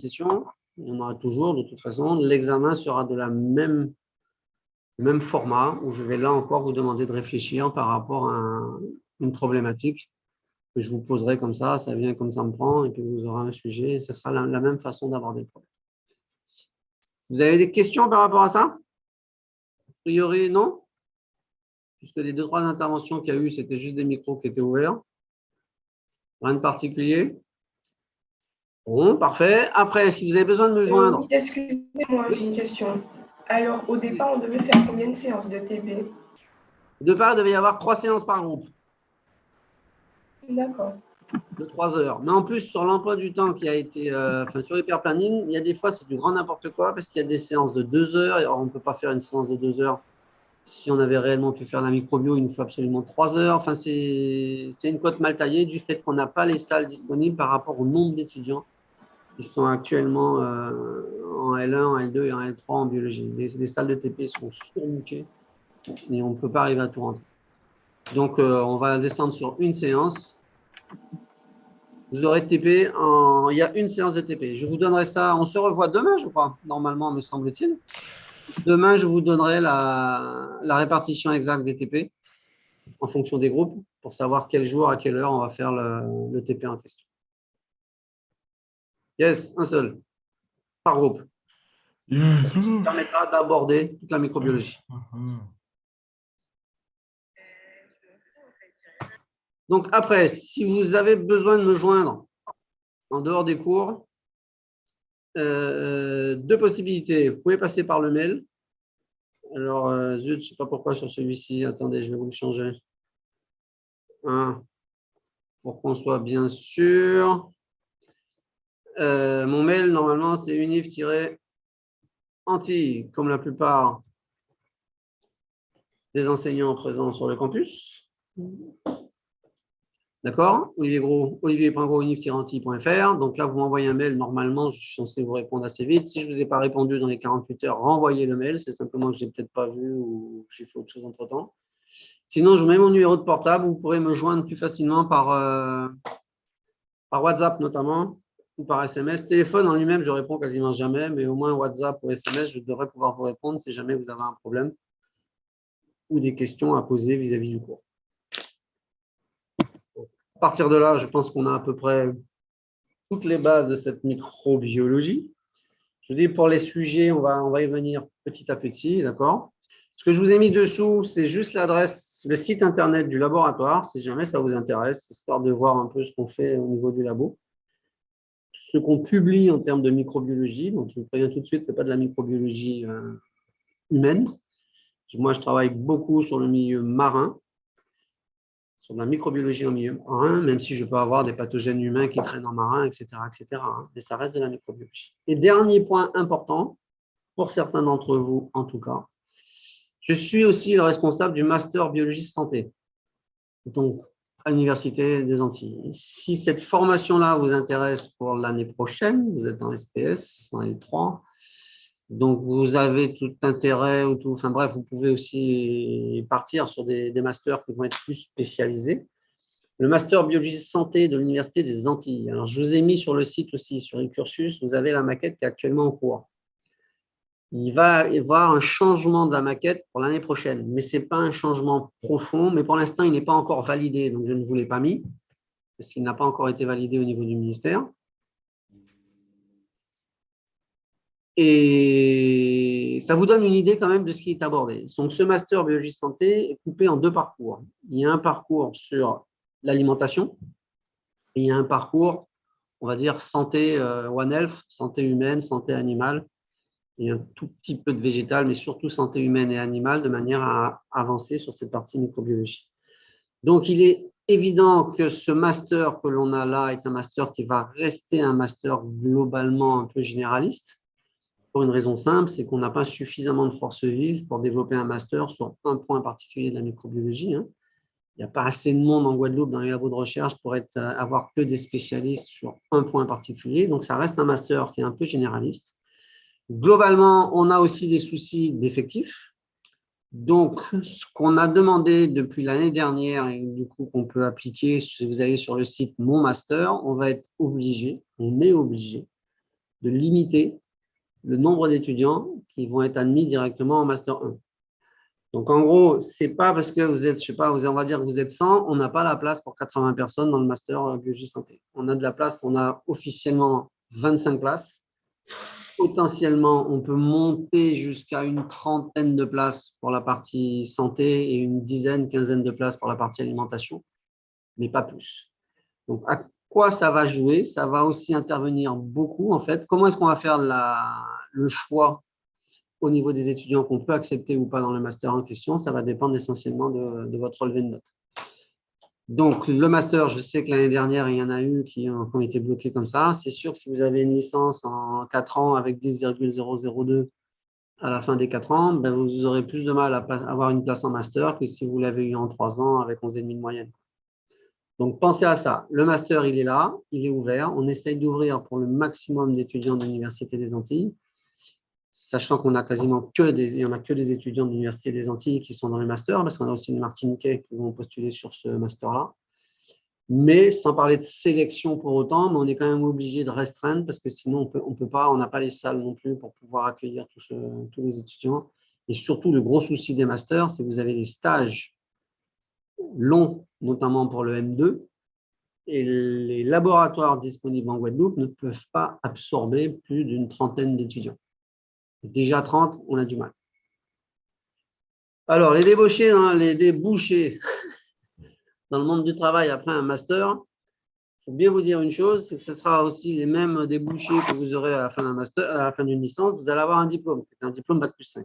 session, il y en aura toujours de toute façon. L'examen sera de le même format où je vais là encore vous demander de réfléchir par rapport à une problématique que je vous poserai comme ça vient comme ça me prend, et puis vous aurez un sujet, et ce sera la même façon d'aborder le problème. Vous avez des questions par rapport à ça? A priori, non? Puisque les 2-3 interventions qu'il y a eu, c'était juste des micros qui étaient ouverts. Rien de particulier. Bon, parfait. Après, si vous avez besoin de me joindre. Oui, excusez-moi, j'ai une question. Alors, au départ, on devait faire combien de séances de TP? Au départ, il devait y avoir 3 séances par groupe. D'accord. De 3 heures. Mais en plus, sur l'emploi du temps qui a été, sur l'hyperplanning, il y a des fois, c'est du grand n'importe quoi parce qu'il y a des séances de 2 heures. Alors, on ne peut pas faire une séance de 2 heures. Si on avait réellement pu faire la microbio, il nous faut absolument 3 heures. Enfin, c'est une cote mal taillée du fait qu'on n'a pas les salles disponibles par rapport au nombre d'étudiants qui sont actuellement en L1, en L2 et en L3 en biologie. Les salles de TP sont surbookées et on ne peut pas arriver à tout rentrer. Donc, on va descendre sur une séance. Vous aurez TP, il y a une séance de TP. Je vous donnerai ça, on se revoit demain, je crois, normalement, me semble-t-il. Demain, je vous donnerai la répartition exacte des TP en fonction des groupes pour savoir quel jour, à quelle heure on va faire le TP en question. Yes, un seul, par groupe. Yes. Ça permettra d'aborder toute la microbiologie. Donc après, si vous avez besoin de me joindre en dehors des cours, 2 possibilités. Vous pouvez passer par le mail. Alors, zut, je ne sais pas pourquoi sur celui-ci. Attendez, je vais vous le changer. Pour qu'on soit bien sûr. Mon mail, normalement, c'est unif-anti, comme la plupart des enseignants présents sur le campus. D'accord? olivier.gros.unif-anti.fr. Donc là, vous m'envoyez un mail. Normalement, je suis censé vous répondre assez vite. Si je ne vous ai pas répondu dans les 48 heures, renvoyez le mail. C'est simplement que je n'ai peut-être pas vu ou j'ai fait autre chose entre-temps. Sinon, je vous mets mon numéro de portable. Vous pourrez me joindre plus facilement par WhatsApp notamment ou par SMS. Téléphone en lui-même, je réponds quasiment jamais, mais au moins WhatsApp ou SMS, je devrais pouvoir vous répondre si jamais vous avez un problème ou des questions à poser vis-à-vis du cours. À partir de là, je pense qu'on a à peu près toutes les bases de cette microbiologie. Je vous dis, pour les sujets, on va y venir petit à petit, d'accord? Ce que je vous ai mis dessous, c'est juste l'adresse, le site internet du laboratoire, si jamais ça vous intéresse, histoire de voir un peu ce qu'on fait au niveau du labo. Ce qu'on publie en termes de microbiologie, donc je vous préviens tout de suite, ce n'est pas de la microbiologie humaine. Moi, je travaille beaucoup sur le milieu marin, sur la microbiologie en milieu marin, même si je peux avoir des pathogènes humains qui traînent en marin, etc., etc. Mais ça reste de la microbiologie. Et dernier point important, pour certains d'entre vous en tout cas, je suis aussi le responsable du master biologie santé, donc à l'Université des Antilles. Si cette formation-là vous intéresse pour l'année prochaine, vous êtes en SPS, en L3, donc vous avez tout intérêt, enfin bref, vous pouvez aussi partir sur des masters qui vont être plus spécialisés. Le master biologie santé de l'Université des Antilles. Alors, je vous ai mis sur le site aussi, sur le cursus, vous avez la maquette qui est actuellement en cours. Il va y avoir un changement de la maquette pour l'année prochaine, mais ce n'est pas un changement profond, mais pour l'instant, il n'est pas encore validé, donc je ne vous l'ai pas mis, parce qu'il n'a pas encore été validé au niveau du ministère. Et ça vous donne une idée quand même de ce qui est abordé. Donc, ce master biologie santé est coupé en 2 parcours. Il y a un parcours sur l'alimentation et il y a un parcours, on va dire, santé One Health, santé humaine, santé animale, et un tout petit peu de végétal, mais surtout santé humaine et animale, de manière à avancer sur cette partie microbiologie. Donc, il est évident que ce master que l'on a là est un master qui va rester un master globalement un peu généraliste, pour une raison simple, c'est qu'on n'a pas suffisamment de force vive pour développer un master sur un point particulier de la microbiologie. Il n'y a pas assez de monde en Guadeloupe dans les labos de recherche pour avoir que des spécialistes sur un point particulier. Donc, ça reste un master qui est un peu généraliste. Globalement, on a aussi des soucis d'effectifs. Donc, ce qu'on a demandé depuis l'année dernière et du coup qu'on peut appliquer, si vous allez sur le site Mon Master, on est obligé de limiter le nombre d'étudiants qui vont être admis directement en Master 1. Donc, en gros, ce n'est pas parce que vous êtes, je sais pas, on va dire que vous êtes 100, on n'a pas la place pour 80 personnes dans le Master Biologie Santé. On a de la place, on a officiellement 25 places. Potentiellement, on peut monter jusqu'à une trentaine de places pour la partie santé et une dizaine, quinzaine de places pour la partie alimentation, mais pas plus. Donc, à quoi ça va jouer? Ça va aussi intervenir beaucoup, en fait. Comment est-ce qu'on va faire le choix au niveau des étudiants qu'on peut accepter ou pas dans le master en question? Ça va dépendre essentiellement de votre relevé de notes. Donc, le master, je sais que l'année dernière, il y en a eu qui ont été bloqués comme ça. C'est sûr que si vous avez une licence en 4 ans avec 10,002 à la fin des 4 ans, ben vous aurez plus de mal à avoir une place en master que si vous l'avez eu en 3 ans avec 11,5 de moyenne. Donc, pensez à ça. Le master, il est là, il est ouvert. On essaye d'ouvrir pour le maximum d'étudiants de l'Université des Antilles, sachant qu'on a quasiment il y en a que des étudiants de l'Université des Antilles qui sont dans le master, parce qu'on a aussi des Martiniquais qui vont postuler sur ce master-là. Mais sans parler de sélection pour autant, mais on est quand même obligé de restreindre parce que sinon, on peut pas, on n'a pas les salles non plus pour pouvoir accueillir tous les étudiants. Et surtout, le gros souci des masters, c'est que vous avez des stages longs, notamment pour le M2, et les laboratoires disponibles en Guadeloupe ne peuvent pas absorber plus d'une trentaine d'étudiants. Déjà 30, on a du mal. Alors, les débauchés, les débouchés dans le monde du travail après un master, il faut bien vous dire une chose, c'est que ce sera aussi les mêmes débouchés que vous aurez à la fin d'un master, à la fin d'une licence, vous allez avoir un diplôme Bac+5.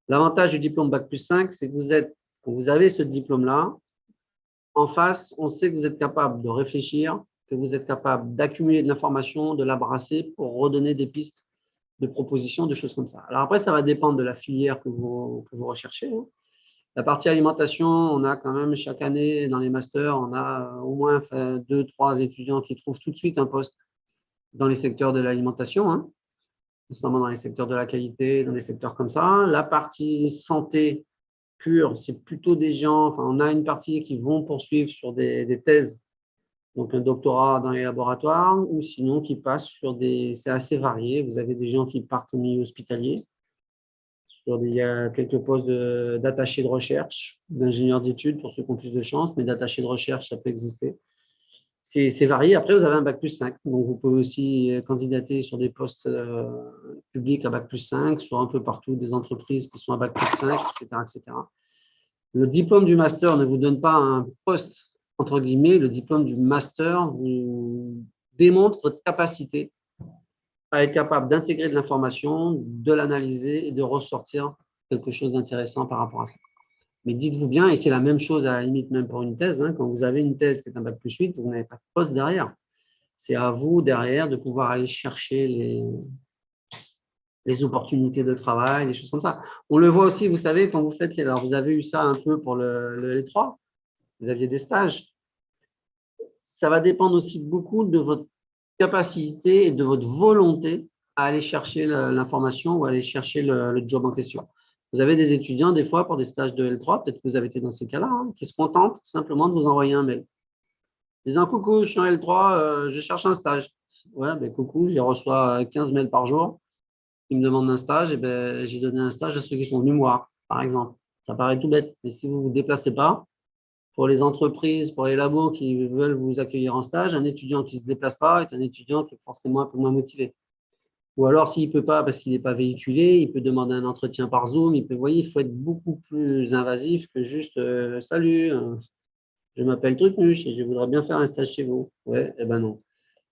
L'avantage du diplôme Bac+5, c'est que quand vous avez ce diplôme-là, en face, on sait que vous êtes capable de réfléchir, que vous êtes capable d'accumuler de l'information, de la brasser pour redonner des pistes de propositions, de choses comme ça. Alors après, ça va dépendre de la filière que vous recherchez. La partie alimentation, on a quand même chaque année dans les masters, on a au moins 2, 3 étudiants qui trouvent tout de suite un poste dans les secteurs de l'alimentation, notamment dans les secteurs de la qualité, dans les secteurs comme ça. La partie santé pure, c'est plutôt des gens, enfin, on a une partie qui vont poursuivre sur des thèses, donc un doctorat dans les laboratoires, ou sinon qui passent sur c'est assez varié. Vous avez des gens qui partent au milieu hospitalier. Il y a quelques postes d'attaché de recherche, d'ingénieur d'études pour ceux qui ont plus de chance, mais d'attaché de recherche, ça peut exister. C'est varié. Après, vous avez un Bac+5. Donc, vous pouvez aussi candidater sur des postes publics à Bac+5, sur un peu partout des entreprises qui sont à Bac+5, etc., etc. Le diplôme du master ne vous donne pas un poste, entre guillemets. Le diplôme du master vous démontre votre capacité à être capable d'intégrer de l'information, de l'analyser et de ressortir quelque chose d'intéressant par rapport à ça. Mais dites-vous bien, et c'est la même chose à la limite même pour une thèse, quand vous avez une thèse qui est un Bac+8, vous n'avez pas de poste derrière. C'est à vous derrière de pouvoir aller chercher les opportunités de travail, des choses comme ça. On le voit aussi, vous savez, quand vous faites alors vous avez eu ça un peu pour le L3, vous aviez des stages. Ça va dépendre aussi beaucoup de votre capacité et de votre volonté à aller chercher l'information ou aller chercher le job en question. Vous avez des étudiants, des fois, pour des stages de L3, peut-être que vous avez été dans ces cas-là, qui se contentent simplement de vous envoyer un mail. Disant coucou, je suis en L3, je cherche un stage. Ouais, ben coucou, je reçois 15 mails par jour. Ils me demandent un stage, et ben, j'ai donné un stage à ceux qui sont venus me voir, par exemple. Ça paraît tout bête, mais si vous ne vous déplacez pas, pour les entreprises, pour les labos qui veulent vous accueillir en stage, un étudiant qui ne se déplace pas est un étudiant qui est forcément un peu moins motivé. Ou alors, s'il ne peut pas parce qu'il n'est pas véhiculé, il peut demander un entretien par Zoom. Vous voyez, il faut être beaucoup plus invasif que juste salut, je m'appelle Trucmuche et je voudrais bien faire un stage chez vous. Ouais, eh ben non.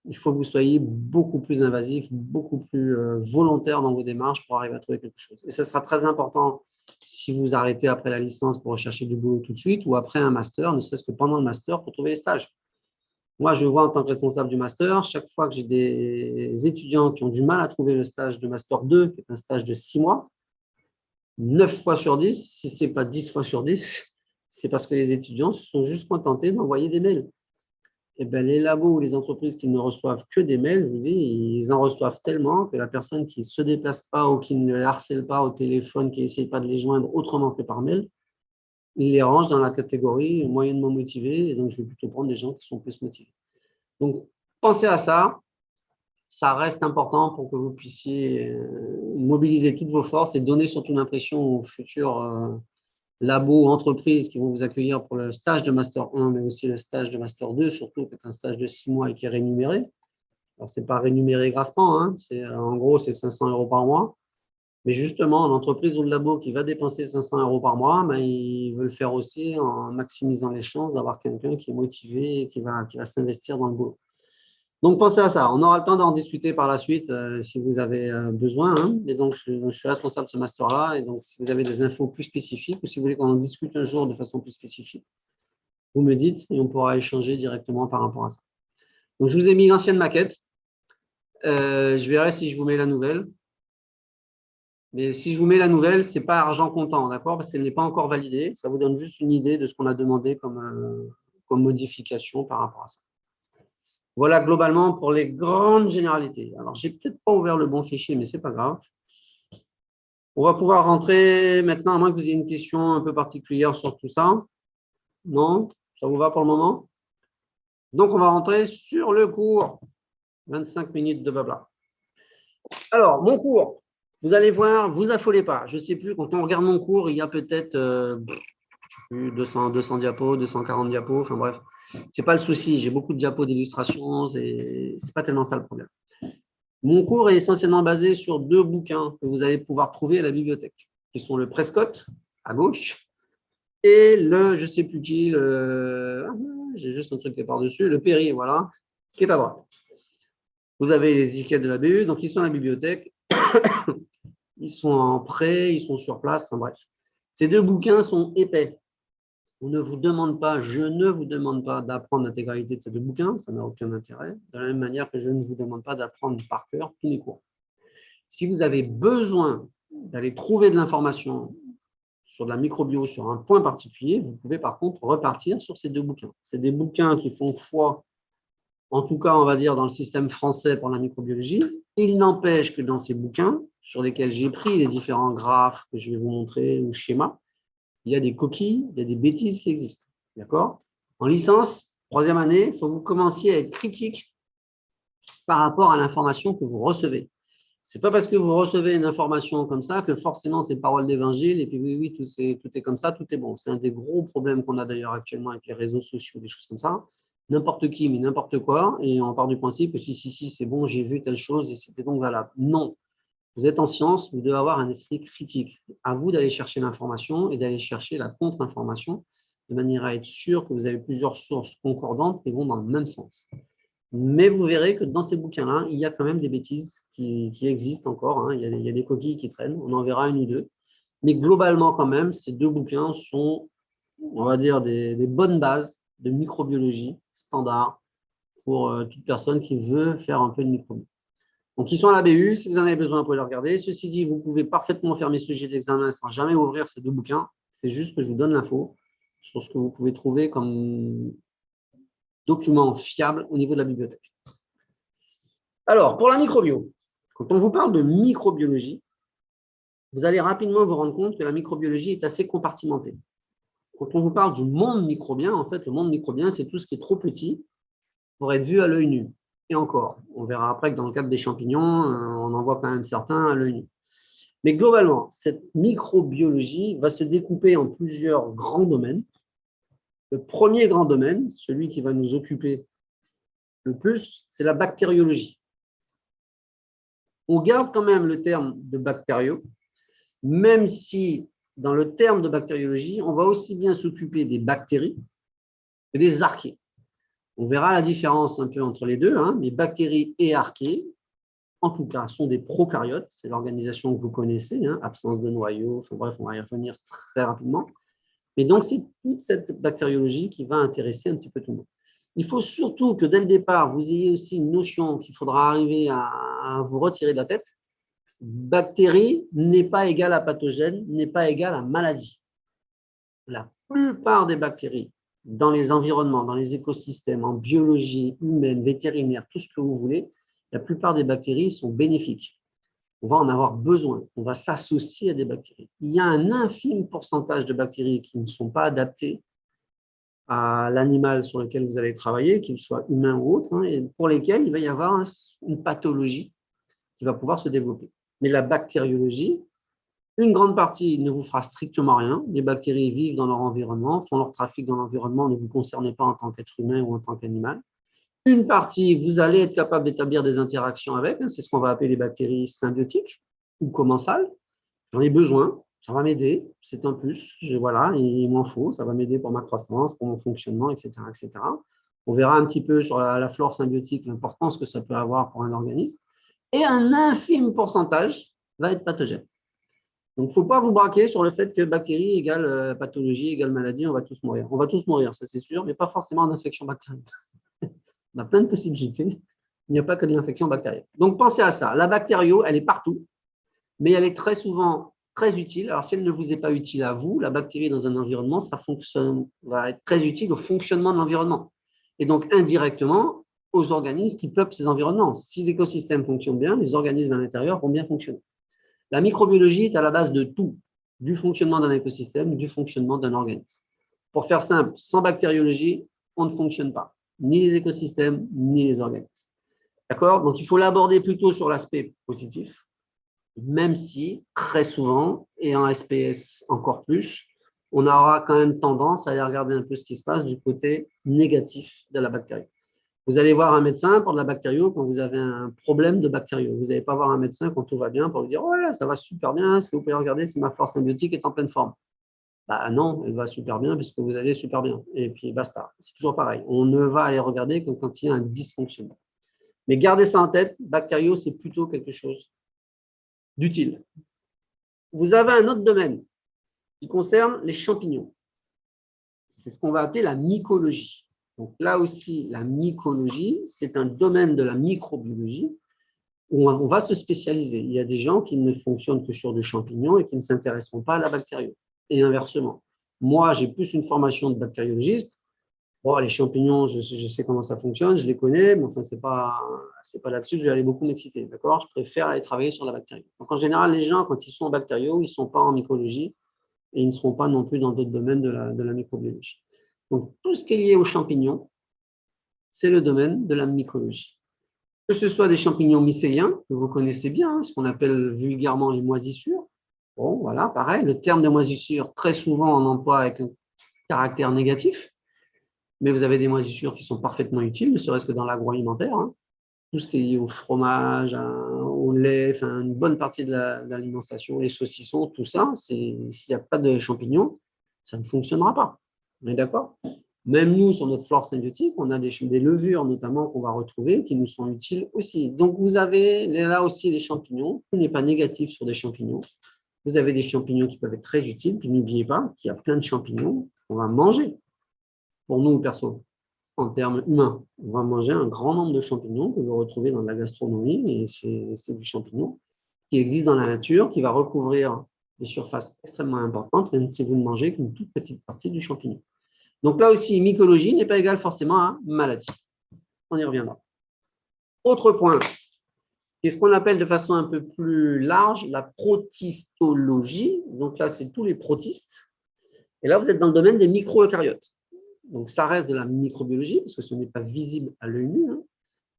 Il faut que vous soyez beaucoup plus invasif, beaucoup plus volontaire dans vos démarches pour arriver à trouver quelque chose. Et ce sera très important si vous arrêtez après la licence pour rechercher du boulot tout de suite ou après un master, ne serait-ce que pendant le master pour trouver les stages. Moi, je vois en tant que responsable du master, chaque fois que j'ai des étudiants qui ont du mal à trouver le stage de master 2, qui est un stage de 6 mois, 9 fois sur 10, si ce n'est pas 10 fois sur 10, c'est parce que les étudiants se sont juste contentés d'envoyer des mails. Et bien, les labos ou les entreprises qui ne reçoivent que des mails, je vous dis, ils en reçoivent tellement que la personne qui ne se déplace pas ou qui ne les harcèle pas au téléphone, qui n'essaye pas de les joindre autrement que par mail, il les range dans la catégorie moyennement motivés. Et donc, je vais plutôt prendre des gens qui sont plus motivés. Donc, pensez à ça. ça reste important pour que vous puissiez mobiliser toutes vos forces et donner surtout l'impression aux futurs labos, entreprises qui vont vous accueillir pour le stage de Master 1, mais aussi le stage de Master 2, surtout qui est un stage de 6 mois et qui est rémunéré. Alors, ce n'est pas rémunéré grassement, hein, en gros, c'est 500 € par mois. Mais justement, l'entreprise ou le labo qui va dépenser 500 € par mois, ben, ils veulent le faire aussi en maximisant les chances d'avoir quelqu'un qui est motivé et qui va s'investir dans le boulot. Donc, pensez à ça. On aura le temps d'en discuter par la suite si vous avez besoin. Hein. Et donc, je suis responsable de ce master-là. Et donc, si vous avez des infos plus spécifiques ou si vous voulez qu'on en discute un jour de façon plus spécifique, vous me dites et on pourra échanger directement par rapport à ça. Donc, je vous ai mis l'ancienne maquette. Je verrai si je vous mets la nouvelle. Mais si je vous mets la nouvelle, ce n'est pas argent comptant, d'accord? Parce qu'elle n'est pas encore validée. Ça vous donne juste une idée de ce qu'on a demandé comme modification par rapport à ça. Voilà globalement pour les grandes généralités. Alors, je n'ai peut-être pas ouvert le bon fichier, mais ce n'est pas grave. On va pouvoir rentrer maintenant, à moins que vous ayez une question un peu particulière sur tout ça. Non? Ça vous va pour le moment? Donc, on va rentrer sur le cours. 25 minutes de blabla. Alors, mon cours, vous allez voir, vous affolez pas. Je ne sais plus, quand on regarde mon cours, il y a peut-être 200 diapos, 240 diapos, enfin bref. Ce n'est pas le souci, j'ai beaucoup de diapos d'illustration, ce n'est pas tellement ça le problème. Mon cours est essentiellement basé sur 2 bouquins que vous allez pouvoir trouver à la bibliothèque, qui sont le Prescott, à gauche, et le, je ne sais plus qui, j'ai juste un truc qui est par-dessus, le Perry, voilà, qui est à droite. Vous avez les étiquettes de la BU, donc ils sont à la bibliothèque, ils sont en prêt, ils sont sur place, enfin bref. Ces 2 bouquins sont épais. On ne vous demande pas, je ne vous demande pas d'apprendre l'intégralité de ces 2 bouquins, ça n'a aucun intérêt, de la même manière que je ne vous demande pas d'apprendre par cœur tous les cours. Si vous avez besoin d'aller trouver de l'information sur de la microbio, sur un point particulier, vous pouvez par contre repartir sur ces 2 bouquins. C'est des bouquins qui font foi, en tout cas, on va dire, dans le système français pour la microbiologie. Il n'empêche que dans ces bouquins, sur lesquels j'ai pris les différents graphes que je vais vous montrer ou schémas, il y a des coquilles, il y a des bêtises qui existent. D'accord? En licence, 3e année, il faut que vous commenciez à être critique par rapport à l'information que vous recevez. Ce n'est pas parce que vous recevez une information comme ça que forcément c'est parole d'évangile et puis oui, tout est comme ça, tout est bon. C'est un des gros problèmes qu'on a d'ailleurs actuellement avec les réseaux sociaux, des choses comme ça. N'importe qui, mais n'importe quoi, et on part du principe que si, c'est bon, j'ai vu telle chose et c'était donc valable. Non. Vous êtes en science, vous devez avoir un esprit critique. À vous d'aller chercher l'information et d'aller chercher la contre-information de manière à être sûr que vous avez plusieurs sources concordantes qui vont dans le même sens. Mais vous verrez que dans ces bouquins-là, il y a quand même des bêtises qui existent encore. Hein. Il y a des coquilles qui traînent, on en verra une ou deux. Mais globalement, quand même, ces 2 bouquins sont, on va dire, des bonnes bases de microbiologie standard pour toute personne qui veut faire un peu de microbiologie. Donc, ils sont à la BU. Si vous en avez besoin, vous pouvez les regarder. Ceci dit, vous pouvez parfaitement faire mes sujets d'examen sans jamais ouvrir ces 2 bouquins. C'est juste que je vous donne l'info sur ce que vous pouvez trouver comme document fiable au niveau de la bibliothèque. Alors, pour la microbio, quand on vous parle de microbiologie, vous allez rapidement vous rendre compte que la microbiologie est assez compartimentée. Quand on vous parle du monde microbien, en fait, le monde microbien, c'est tout ce qui est trop petit pour être vu à l'œil nu. Et encore, on verra après que dans le cadre des champignons, on en voit quand même certains à l'œil nu. Mais globalement, cette microbiologie va se découper en plusieurs grands domaines. Le premier grand domaine, celui qui va nous occuper le plus, c'est la bactériologie. On garde quand même le terme de bactériaux, même si dans le terme de bactériologie, on va aussi bien s'occuper des bactéries que des archées. On verra la différence un peu entre les deux, hein, mais bactéries et archées, en tout cas, sont des prokaryotes. C'est l'organisation que vous connaissez, hein, absence de noyau, enfin bref, on va y revenir très rapidement. Mais donc, c'est toute cette bactériologie qui va intéresser un petit peu tout le monde. Il faut surtout que dès le départ, vous ayez aussi une notion qu'il faudra arriver à vous retirer de la tête. Bactérie n'est pas égale à pathogène, n'est pas égale à maladie. La plupart des bactéries, dans les environnements, dans les écosystèmes, en biologie humaine, vétérinaire, tout ce que vous voulez, la plupart des bactéries sont bénéfiques. On va en avoir besoin, on va s'associer à des bactéries. Il y a un infime pourcentage de bactéries qui ne sont pas adaptées à l'animal sur lequel vous allez travailler, qu'il soit humain ou autre, hein, et pour lesquels il va y avoir une pathologie qui va pouvoir se développer. Mais la bactériologie, une grande partie ne vous fera strictement rien. Les bactéries vivent dans leur environnement, font leur trafic dans l'environnement, ne vous concernez pas en tant qu'être humain ou en tant qu'animal. Une partie, vous allez être capable d'établir des interactions avec, hein, c'est ce qu'on va appeler les bactéries symbiotiques ou commensales. J'en ai besoin, ça va m'aider, c'est un plus, voilà, il m'en faut, ça va m'aider pour ma croissance, pour mon fonctionnement, etc., etc. On verra un petit peu sur la flore symbiotique l'importance que ça peut avoir pour un organisme. Et un infime pourcentage va être pathogène. Donc, il ne faut pas vous braquer sur le fait que bactéries égale pathologie, égale maladie, on va tous mourir. On va tous mourir, ça c'est sûr, mais pas forcément en infection bactérienne. On a plein de possibilités. Il n'y a pas que de l'infection bactérienne. Donc, pensez à ça. La bactério, elle est partout, mais elle est très souvent très utile. Alors, si elle ne vous est pas utile à vous, la bactérie dans un environnement, ça va être très utile au fonctionnement de l'environnement. Et donc, indirectement, aux organismes qui peuplent ces environnements. Si l'écosystème fonctionne bien, les organismes à l'intérieur vont bien fonctionner. La microbiologie est à la base de tout, du fonctionnement d'un écosystème, du fonctionnement d'un organisme. Pour faire simple, sans bactériologie, on ne fonctionne pas, ni les écosystèmes, ni les organismes. D'accord? Donc, il faut l'aborder plutôt sur l'aspect positif, même si, très souvent, et en SPS encore plus, on aura quand même tendance à aller regarder un peu ce qui se passe du côté négatif de la bactérie. Vous allez voir un médecin pour de la bactério quand vous avez un problème de bactério. Vous n'allez pas voir un médecin quand tout va bien pour lui dire « Ouais, ça va super bien, si vous pouvez regarder si ma flore symbiotique est en pleine forme. » Bah non, elle va super bien puisque vous allez super bien. Et puis basta. C'est toujours pareil. On ne va aller regarder que quand il y a un dysfonctionnement. Mais gardez ça en tête, bactério, c'est plutôt quelque chose d'utile. Vous avez un autre domaine qui concerne les champignons. C'est ce qu'on va appeler la mycologie. Donc là aussi, la mycologie, c'est un domaine de la microbiologie où on va se spécialiser. Il y a des gens qui ne fonctionnent que sur des champignons et qui ne s'intéresseront pas à la bactérie. Et inversement. Moi, j'ai plus une formation de bactériologiste. Bon, les champignons, je sais comment ça fonctionne, je les connais, mais enfin, c'est pas là-dessus que je vais aller beaucoup m'exciter. D'accord? Je préfère aller travailler sur la bactérie. Donc, en général, les gens, quand ils sont en bactério, ils ne sont pas en mycologie et ils ne seront pas non plus dans d'autres domaines de la microbiologie. Donc, tout ce qui est lié aux champignons, c'est le domaine de la mycologie. Que ce soit des champignons mycéliens, que vous connaissez bien, hein, ce qu'on appelle vulgairement les moisissures. Bon, voilà, pareil, le terme de moisissure, très souvent, on emploie avec un caractère négatif, mais vous avez des moisissures qui sont parfaitement utiles, ne serait-ce que dans l'agroalimentaire. Hein. Tout ce qui est lié au fromage, au lait, enfin, une bonne partie de l'alimentation, les saucissons, tout ça, s'il n'y a pas de champignons, ça ne fonctionnera pas. On est d'accord? Même nous, sur notre flore symbiotique, on a des levures notamment qu'on va retrouver qui nous sont utiles aussi. Donc, vous avez là aussi les champignons. Tout n'est pas négatif sur des champignons. Vous avez des champignons qui peuvent être très utiles. Puis n'oubliez pas qu'il y a plein de champignons qu'on va manger. Pour nous, perso, en termes humains, on va manger un grand nombre de champignons que vous retrouvez dans la gastronomie. Et c'est du champignon qui existe dans la nature, qui va recouvrir des surfaces extrêmement importantes, même si vous ne mangez qu'une toute petite partie du champignon. Donc là aussi, mycologie n'est pas égale forcément à maladie. On y reviendra. Autre point, c'est ce qu'on appelle de façon un peu plus large la protistologie. Donc là, c'est tous les protistes. Et là, vous êtes dans le domaine des micro-eucaryotes. Donc ça reste de la microbiologie, parce que ce n'est pas visible à l'œil nu. Hein.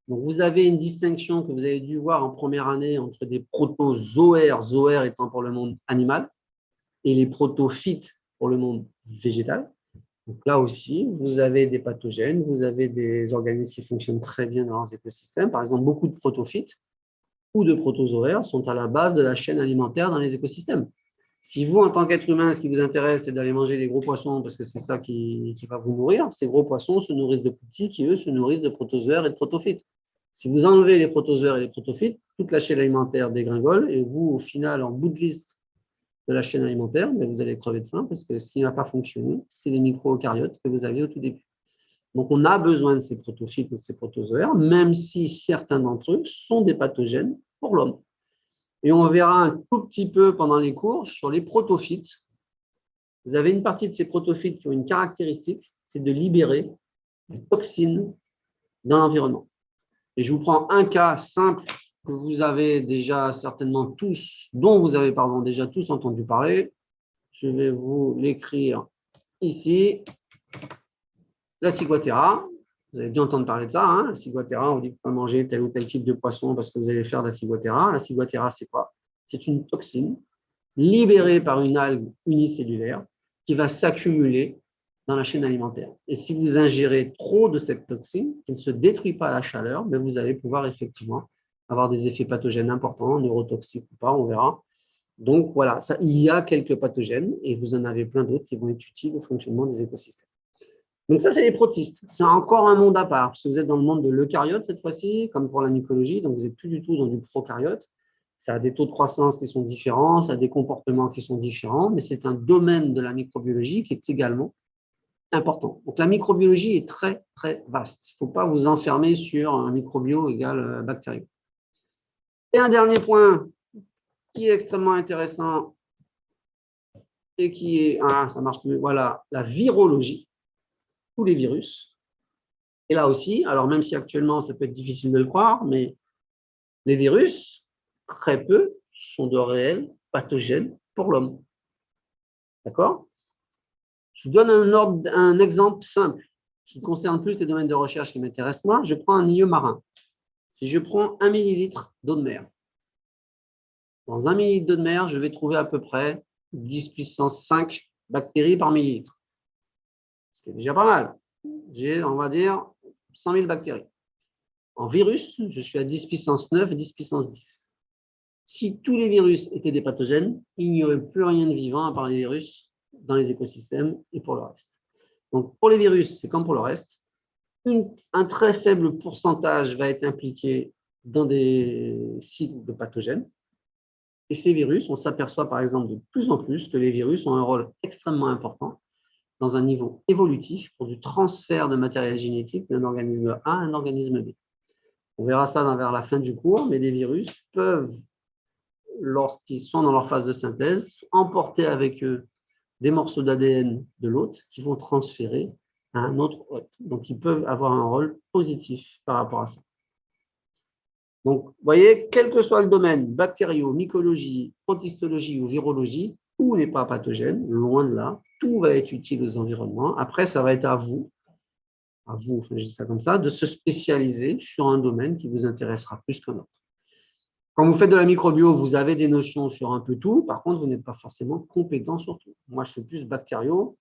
Donc vous avez une distinction que vous avez dû voir en première année entre des protozoaires, zoaires étant pour le monde animal, et les protophytes pour le monde végétal. Donc là aussi, vous avez des pathogènes, vous avez des organismes qui fonctionnent très bien dans leurs écosystèmes. Par exemple, beaucoup de protophytes ou de protozoaires sont à la base de la chaîne alimentaire dans les écosystèmes. Si vous, en tant qu'être humain, ce qui vous intéresse, c'est d'aller manger les gros poissons parce que c'est ça qui va vous nourrir, ces gros poissons se nourrissent de petits qui, eux, se nourrissent de protozoaires et de protophytes. Si vous enlevez les protozoaires et les protophytes, toute la chaîne alimentaire dégringole et vous, au final, en bout de liste de la chaîne alimentaire, mais vous allez crever de faim parce que ce qui n'a pas fonctionné, c'est les micro-eucaryotes que vous aviez au tout début. Donc, on a besoin de ces protophytes ou de ces protozoaires, même si certains d'entre eux sont des pathogènes pour l'homme. Et on verra un tout petit peu pendant les cours sur les protophytes. Vous avez une partie de ces protophytes qui ont une caractéristique, c'est de libérer des toxines dans l'environnement. Et je vous prends un cas simple que vous avez déjà certainement tous, dont vous avez déjà tous entendu parler. Je vais vous l'écrire ici. La ciguatera, vous avez dû entendre parler de ça. Hein, la ciguatera, on dit qu'il faut pas manger tel ou tel type de poisson parce que vous allez faire de la ciguatera. La ciguatera, c'est quoi? C'est une toxine libérée par une algue unicellulaire qui va s'accumuler dans la chaîne alimentaire. Et si vous ingérez trop de cette toxine, qui ne se détruit pas à la chaleur, mais vous allez pouvoir effectivement avoir des effets pathogènes importants, neurotoxiques ou pas, on verra. Donc voilà, ça, il y a quelques pathogènes et vous en avez plein d'autres qui vont être utiles au fonctionnement des écosystèmes. Donc ça, c'est les protistes. C'est encore un monde à part, parce que vous êtes dans le monde de l'eucaryote cette fois-ci, comme pour la mycologie, donc vous n'êtes plus du tout dans du prokaryote. Ça a des taux de croissance qui sont différents, ça a des comportements qui sont différents, mais c'est un domaine de la microbiologie qui est également important. Donc la microbiologie est très, très vaste. Il ne faut pas vous enfermer sur un microbio égale bactério. Et un dernier point qui est extrêmement intéressant et qui est, ça marche plus, voilà, la virologie, tous les virus. Et là aussi, alors même si actuellement ça peut être difficile de le croire, mais les virus, très peu, sont de réels pathogènes pour l'homme. D'accord? Je vous donne un exemple simple qui concerne plus les domaines de recherche qui m'intéressent moi. Je prends un milieu marin. Si je prends 1 millilitre d'eau de mer, dans 1 millilitre d'eau de mer, je vais trouver à peu près 10 puissance 5 bactéries par millilitre. Ce qui est déjà pas mal. J'ai, on va dire, 100 000 bactéries. En virus, je suis à 10 puissance 9 et 10 puissance 10. Si tous les virus étaient des pathogènes, il n'y aurait plus rien de vivant à part les virus dans les écosystèmes et pour le reste. Donc, pour les virus, c'est comme pour le reste. Un très faible pourcentage va être impliqué dans des cycles de pathogènes. Et ces virus, on s'aperçoit par exemple de plus en plus que les virus ont un rôle extrêmement important dans un niveau évolutif pour du transfert de matériel génétique d'un organisme A à un organisme B. On verra ça vers la fin du cours, mais les virus peuvent, lorsqu'ils sont dans leur phase de synthèse, emporter avec eux des morceaux d'ADN de l'hôte qui vont transférer à un autre hôte. Donc, ils peuvent avoir un rôle positif par rapport à ça. Donc, vous voyez, quel que soit le domaine, bactério, mycologie, protistologie ou virologie, tout n'est pas pathogène, loin de là. Tout va être utile aux environnements. Après, ça va être à vous, enfin, je dis ça comme ça, de se spécialiser sur un domaine qui vous intéressera plus qu'un autre. Quand vous faites de la microbio, vous avez des notions sur un peu tout. Par contre, vous n'êtes pas forcément compétent sur tout. Moi, je suis plus bactério.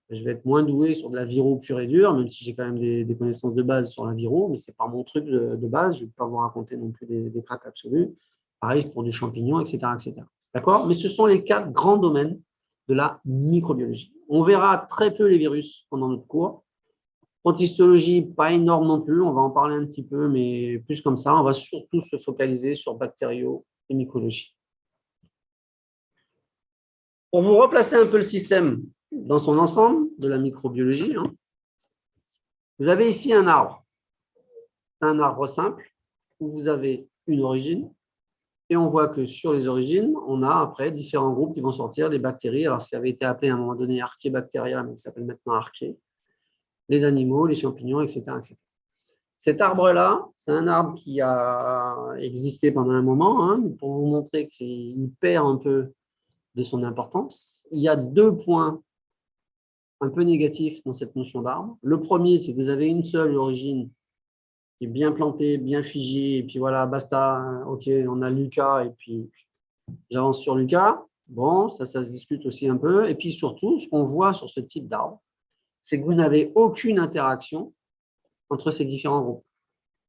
Je vais être moins doué sur de la viro pure et dure, même si j'ai quand même des connaissances de base sur la viro, mais ce n'est pas mon truc de base. Je ne vais pas vous raconter non plus des cracks absolus. Pareil pour du champignon, etc. etc. D'accord? Mais ce sont les 4 grands domaines de la microbiologie. On verra très peu les virus pendant notre cours. Protistologie, pas énorme non plus. On va en parler un petit peu, mais plus comme ça. On va surtout se focaliser sur bactério et mycologie. Pour vous replacer un peu le système dans son ensemble de la microbiologie, vous avez ici un arbre. Un arbre simple où vous avez une origine. Et on voit que sur les origines, on a après différents groupes qui vont sortir, les bactéries. Alors, ça avait été appelé à un moment donné Archaebacteria, mais ça s'appelle maintenant Archée. Les animaux, les champignons, etc. etc. Cet arbre-là, c'est un arbre qui a existé pendant un moment, pour vous montrer qu'il perd un peu de son importance. Il y a 2 points un peu négatifs dans cette notion d'arbre. Le premier, c'est que vous avez une seule origine qui est bien plantée, bien figée, et puis voilà, basta, ok, on a Lucas, et puis j'avance sur Lucas. Bon, ça se discute aussi un peu. Et puis surtout, ce qu'on voit sur ce type d'arbre, c'est que vous n'avez aucune interaction entre ces différents groupes.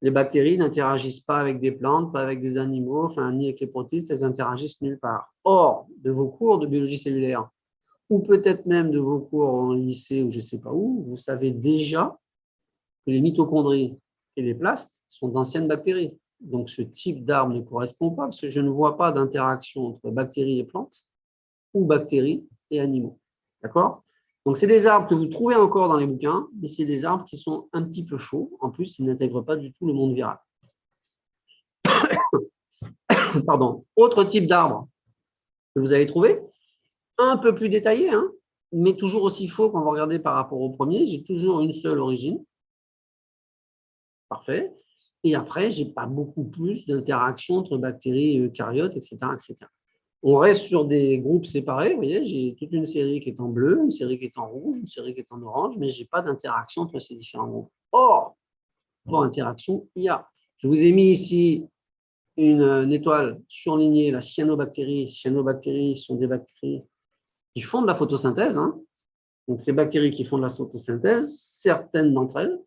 Les bactéries n'interagissent pas avec des plantes, pas avec des animaux, enfin, ni avec les protistes, elles interagissent nulle part. Or, de vos cours de biologie cellulaire, ou peut-être même de vos cours en lycée ou je ne sais pas où, vous savez déjà que les mitochondries et les plastes sont d'anciennes bactéries. Donc, ce type d'arbre ne correspond pas parce que je ne vois pas d'interaction entre bactéries et plantes ou bactéries et animaux. D'accord? Donc, c'est des arbres que vous trouvez encore dans les bouquins, mais c'est des arbres qui sont un petit peu chauds. En plus, ils n'intègrent pas du tout le monde viral. Pardon. Autre type d'arbre que vous avez trouvé, un peu plus détaillé, mais toujours aussi faux quand vous regardez par rapport au premier. J'ai toujours une seule origine. Parfait. Et après, je n'ai pas beaucoup plus d'interactions entre bactéries et eucaryotes, etc., etc. On reste sur des groupes séparés. Vous voyez, j'ai toute une série qui est en bleu, une série qui est en rouge, une série qui est en orange, mais je n'ai pas d'interaction entre ces différents groupes. Or, pour interaction, il y a. Je vous ai mis ici une étoile surlignée, la cyanobactérie. Cyanobactéries sont des bactéries qui font de la photosynthèse. Donc, ces bactéries qui font de la photosynthèse, certaines d'entre elles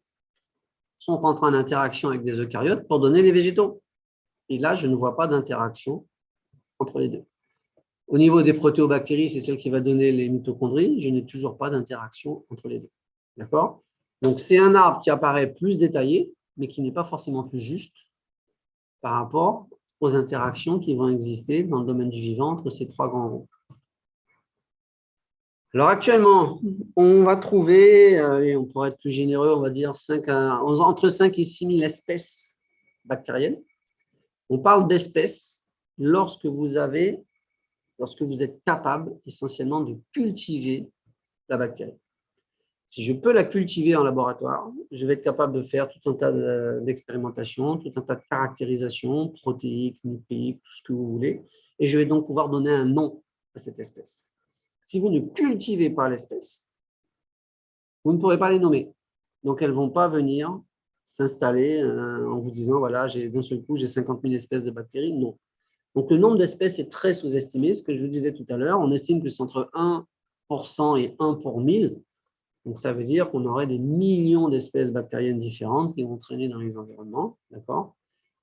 sont en train d'interaction avec des eucaryotes pour donner les végétaux. Et là, je ne vois pas d'interaction entre les deux. Au niveau des protéobactéries, c'est celle qui va donner les mitochondries. Je n'ai toujours pas d'interaction entre les deux. D'accord? Donc, c'est un arbre qui apparaît plus détaillé, mais qui n'est pas forcément plus juste par rapport aux interactions qui vont exister dans le domaine du vivant entre ces trois grands groupes. Alors, actuellement, on va trouver, et on pourrait être plus généreux, on va dire entre 5 et 6 000 espèces bactériennes. On parle d'espèces lorsque vous êtes capable essentiellement de cultiver la bactérie. Si je peux la cultiver en laboratoire, je vais être capable de faire tout un tas d'expérimentations, tout un tas de caractérisations, protéiques, nucléiques, tout ce que vous voulez, et je vais donc pouvoir donner un nom à cette espèce. Si vous ne cultivez pas l'espèce, vous ne pourrez pas les nommer. Donc, elles ne vont pas venir s'installer en vous disant, voilà, d'un seul coup, j'ai 50 000 espèces de bactéries. Non. Donc, le nombre d'espèces est très sous-estimé. Ce que je vous disais tout à l'heure, on estime que c'est entre 1% et 1 pour 1000. Donc, ça veut dire qu'on aurait des millions d'espèces bactériennes différentes qui vont traîner dans les environnements, d'accord?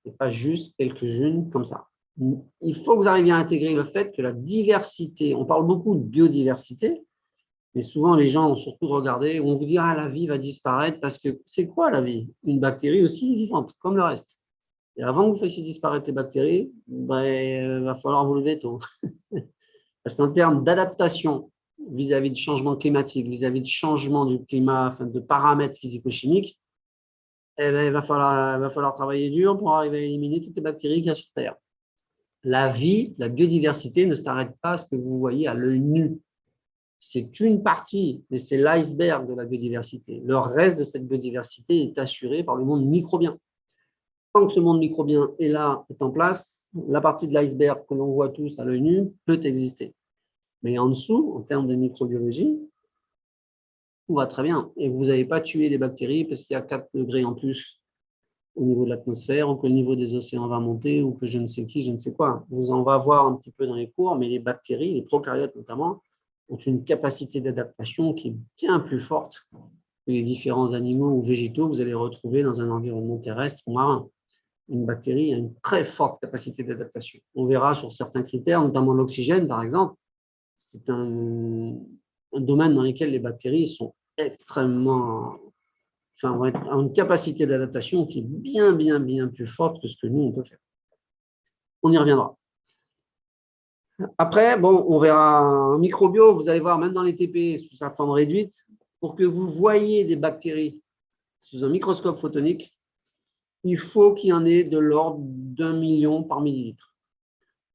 Et pas juste quelques-unes comme ça. Il faut que vous arriviez à intégrer le fait que la diversité, on parle beaucoup de biodiversité, mais souvent les gens ont surtout regardé, on vous dit, ah, la vie va disparaître parce que c'est quoi la vie? Une bactérie aussi vivante, comme le reste. Et avant que vous fassiez disparaître les bactéries, ben, va falloir vous lever tôt. Parce qu'en termes d'adaptation vis-à-vis du changement climatique, vis-à-vis du changement du climat, enfin, de paramètres physico-chimiques, eh ben, il va falloir travailler dur pour arriver à éliminer toutes les bactéries qu'il y a sur Terre. La vie, la biodiversité ne s'arrête pas à ce que vous voyez à l'œil nu. C'est une partie, mais c'est l'iceberg de la biodiversité. Le reste de cette biodiversité est assuré par le monde microbien. Tant que ce monde microbien est là, est en place, la partie de l'iceberg que l'on voit tous à l'œil nu peut exister. Mais en dessous, en termes de microbiologie, tout va très bien. Et vous n'avez pas tué les bactéries parce qu'il y a 4 degrés en plus au niveau de l'atmosphère, ou que le niveau des océans va monter, ou que je ne sais qui, je ne sais quoi. Vous en va voir un petit peu dans les cours, mais les bactéries, les prokaryotes notamment, ont une capacité d'adaptation qui est bien plus forte que les différents animaux ou végétaux que vous allez retrouver dans un environnement terrestre ou marin. Une bactérie a une très forte capacité d'adaptation. On verra sur certains critères, notamment l'oxygène, par exemple. C'est un domaine dans lequel les bactéries sont extrêmement, enfin, ont une capacité d'adaptation qui est bien, bien, bien plus forte que ce que nous, on peut faire. On y reviendra. Après, bon, on verra un microbio, vous allez voir, même dans les TP, sous sa forme réduite, pour que vous voyez des bactéries sous un microscope photonique, il faut qu'il y en ait de l'ordre d'1 million par millilitre.